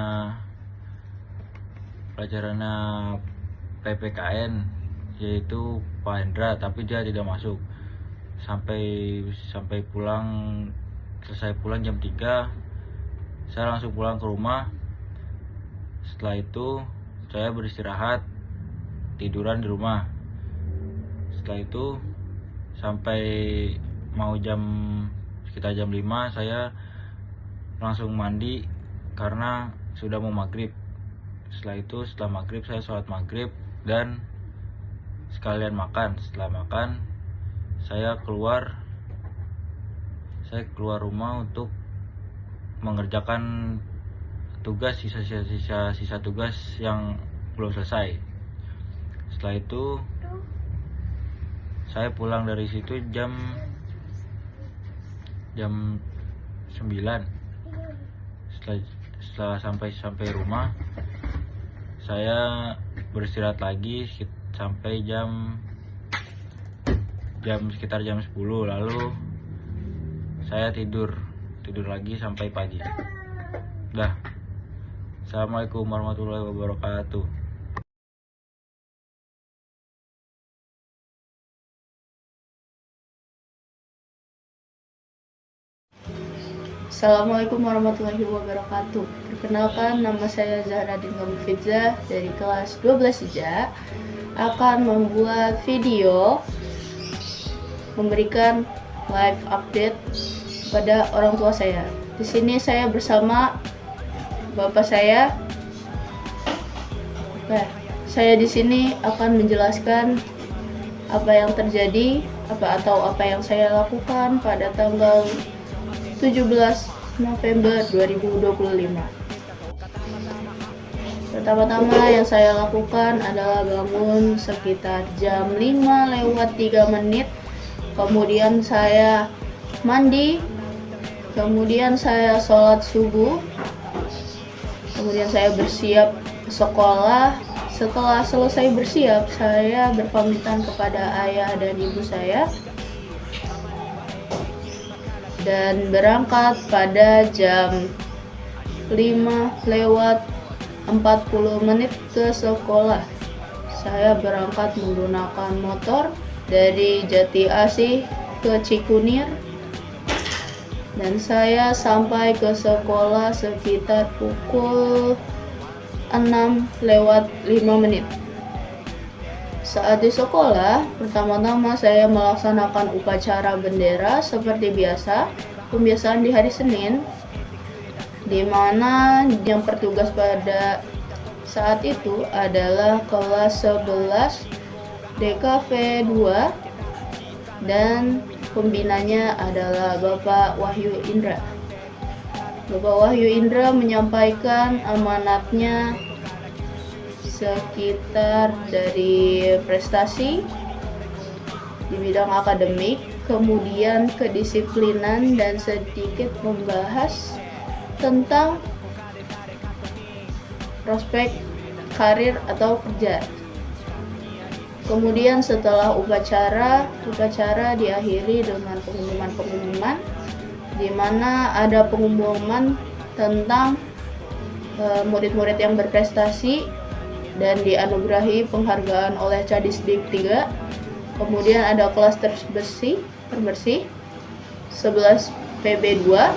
PPKN, yaitu Pak Hendra, tapi dia tidak masuk. Sampai pulang, selesai pulang jam 3, saya langsung pulang ke rumah. Setelah itu saya beristirahat, tiduran di rumah. Setelah itu sampai mau sekitar jam 5 saya langsung mandi karena sudah mau maghrib. Setelah maghrib saya sholat maghrib dan sekalian makan. Setelah makan saya keluar rumah untuk mengerjakan tugas sisa tugas yang belum selesai. Setelah itu saya pulang dari situ jam 9. Setelah sampai rumah saya beristirahat lagi sampai sekitar jam 10, lalu saya tidur lagi sampai pagi. Dah. Assalamualaikum warahmatullahi wabarakatuh. Assalamualaikum warahmatullahi wabarakatuh. Perkenalkan, nama saya Zahradin Gamufidza dari kelas 12 IJA, akan membuat video memberikan live update kepada orang tua saya. Di sini saya bersama bapak saya. Saya di sini akan menjelaskan apa yang terjadi, apa yang saya lakukan pada tanggal 17 November 2025. Pertama-tama yang saya lakukan adalah bangun sekitar jam 5:03. Kemudian saya mandi, kemudian saya sholat subuh, kemudian saya bersiap sekolah. Setelah selesai bersiap, saya berpamitan kepada ayah dan ibu saya dan berangkat pada jam 5:40 ke sekolah. Saya berangkat menggunakan motor dari Jati Asih ke Cikunir dan saya sampai ke sekolah sekitar pukul 6:05. Saat di sekolah, pertama-tama saya melaksanakan upacara bendera seperti biasa, pembiasaan di hari Senin, di mana yang bertugas pada saat itu adalah kelas 11 DKV 2 dan pembinanya adalah Bapak Wahyu Indra. Bapak Wahyu Indra menyampaikan amanatnya sekitar dari prestasi di bidang akademik, kemudian kedisiplinan, dan sedikit membahas tentang prospek karir atau kerja. Kemudian setelah upacara diakhiri dengan pengumuman di mana ada pengumuman tentang murid-murid yang berprestasi dan dianugerahi penghargaan oleh Cadisdik 3. Kemudian ada kelas terbersih 11 PB 2.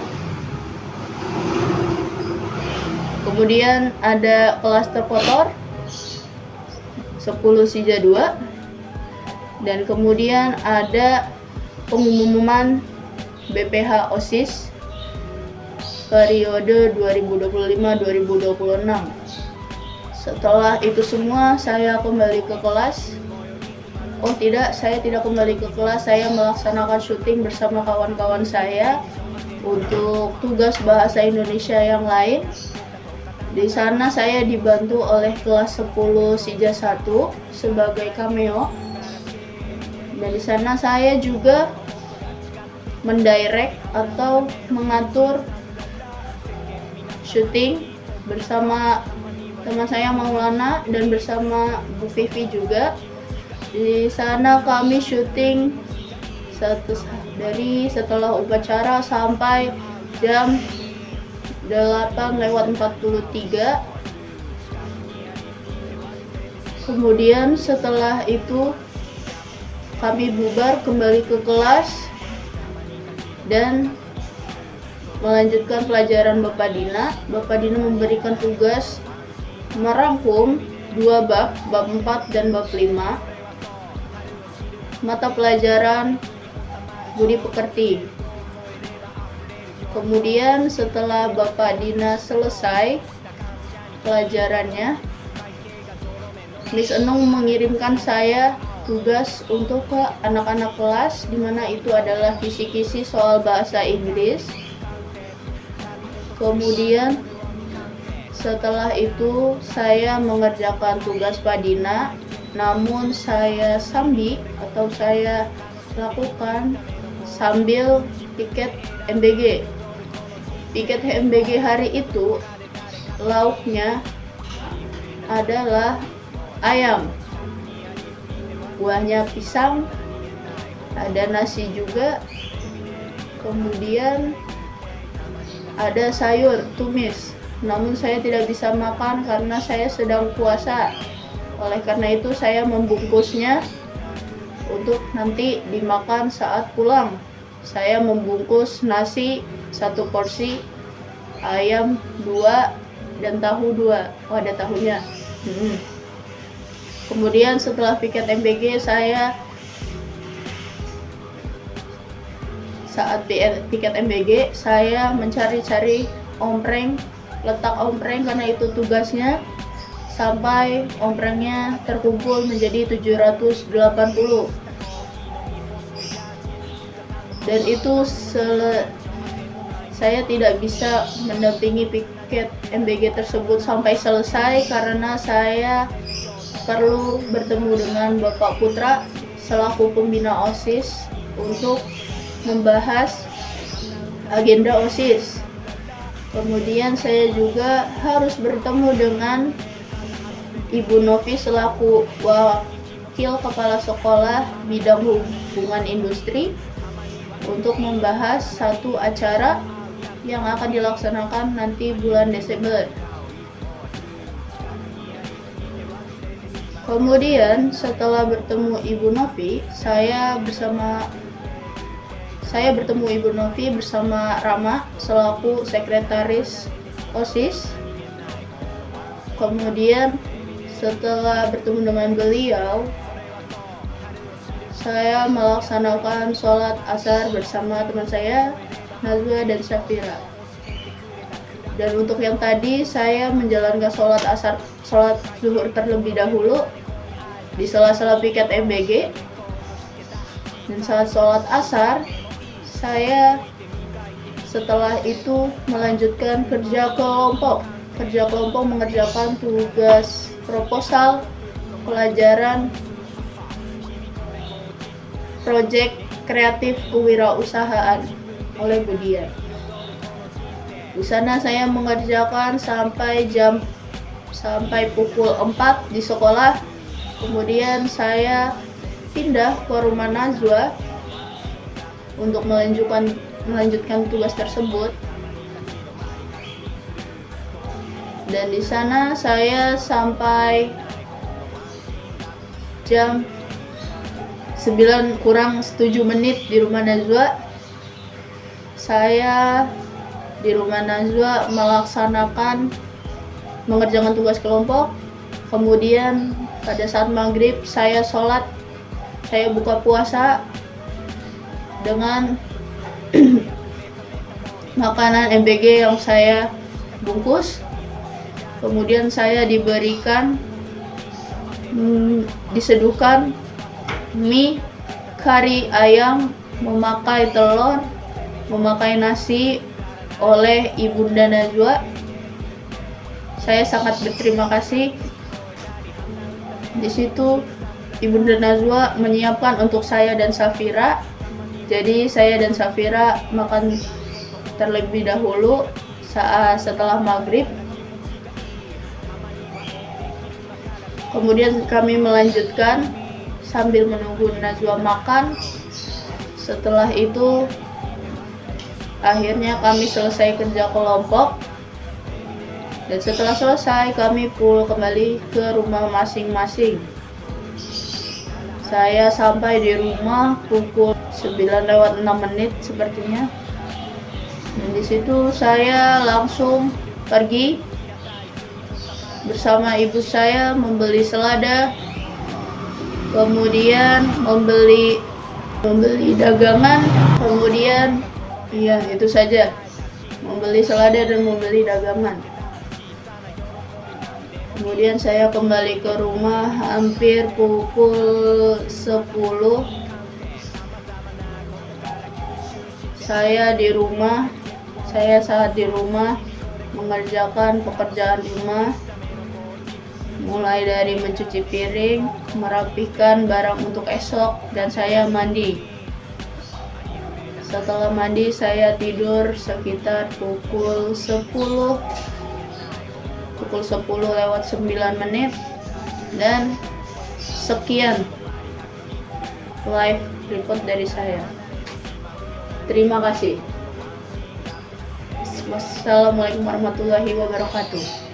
Kemudian ada kelas terkotor 10 Sija 2. Dan kemudian ada pengumuman BPH OSIS periode 2025-2026. Setelah itu semua saya kembali ke kelas. Saya tidak kembali ke kelas, saya melaksanakan syuting bersama kawan-kawan saya untuk tugas bahasa Indonesia yang lain. Di sana saya dibantu oleh kelas 10 Sija 1 sebagai cameo. Dan di sana saya juga mendirect atau mengatur syuting bersama teman saya Maulana dan bersama Bu Vivi juga. Di sana kami syuting dari setelah upacara sampai jam 8:43. Kemudian setelah itu kami bubar kembali ke kelas dan melanjutkan pelajaran Bapak Dina. Bapak Dina memberikan tugas merangkum 2 bab 4 dan bab 5 mata pelajaran Budi Pekerti. Kemudian setelah Bapak Dina selesai pelajarannya, Miss Enung mengirimkan saya tugas untuk ke anak-anak kelas, di mana itu adalah kisi-kisi soal bahasa Inggris. Kemudian setelah itu saya mengerjakan tugas Pak Dina, namun saya lakukan sambil piket MBG. Piket MBG hari itu lauknya adalah ayam, buahnya pisang, ada nasi juga, kemudian ada sayur tumis. Namun saya tidak bisa makan karena saya sedang puasa. Oleh karena itu saya membungkusnya untuk nanti dimakan saat pulang. Saya membungkus nasi 1 porsi, ayam 2, dan tahu 2. Oh, ada tahunya. Kemudian setelah piket MBG saat piket MBG saya mencari-cari letak ompreng karena itu tugasnya, sampai omprengnya terkumpul menjadi 780. Dan itu saya tidak bisa mendampingi piket MBG tersebut sampai selesai karena saya perlu bertemu dengan Bapak Putra selaku pembina OSIS untuk membahas agenda OSIS. Kemudian saya juga harus bertemu dengan Ibu Novi selaku wakil kepala sekolah bidang hubungan industri untuk membahas satu acara yang akan dilaksanakan nanti bulan Desember. Kemudian setelah bertemu Ibu Novi, saya bertemu Ibu Novi bersama Rama selaku sekretaris OSIS. Kemudian setelah bertemu dengan beliau, saya melaksanakan sholat asar bersama teman saya, Nazwa dan Syafira. Dan untuk yang tadi, saya menjalankan sholat zuhur terlebih dahulu di sela-sela piket MBG. Dan saat sholat asar, saya setelah itu melanjutkan kerja kelompok. Kerja kelompok mengerjakan tugas proposal pelajaran proyek kreatif kewirausahaan oleh Budian. Di sana saya mengerjakan sampai pukul 4 di sekolah. Kemudian saya pindah ke rumah Nazwa untuk melanjutkan tugas tersebut. Dan di sana saya sampai jam 9 kurang 7 menit di rumah Nazwa. Saya di rumah Nazwa mengerjakan tugas kelompok. Kemudian pada saat maghrib saya sholat, saya buka puasa dengan makanan MBG yang saya bungkus. Kemudian saya diseduhkan mie kari ayam memakai telur, memakai nasi oleh Ibunda Nazwa. Saya sangat berterima kasih. Di situ Ibunda Nazwa menyiapkan untuk saya dan Safira. Jadi saya dan Safira makan terlebih dahulu setelah maghrib. Kemudian kami melanjutkan sambil menunggu Nazwa makan. Setelah itu akhirnya kami selesai kerja kelompok. Dan setelah selesai kami pulang kembali ke rumah masing-masing. Saya sampai di rumah pukul 9:06 sepertinya. Dan di situ saya langsung pergi bersama ibu saya membeli selada, kemudian membeli dagangan, kemudian itu saja. membeli selada dan membeli dagangan. Kemudian saya kembali ke rumah hampir pukul 10. Saya saat di rumah mengerjakan pekerjaan rumah, mulai dari mencuci piring, merapikan barang untuk esok, dan saya mandi. Setelah mandi saya tidur sekitar pukul 10 lewat 9 menit, dan sekian live report dari saya. Terima kasih. Wassalamualaikum warahmatullahi wabarakatuh.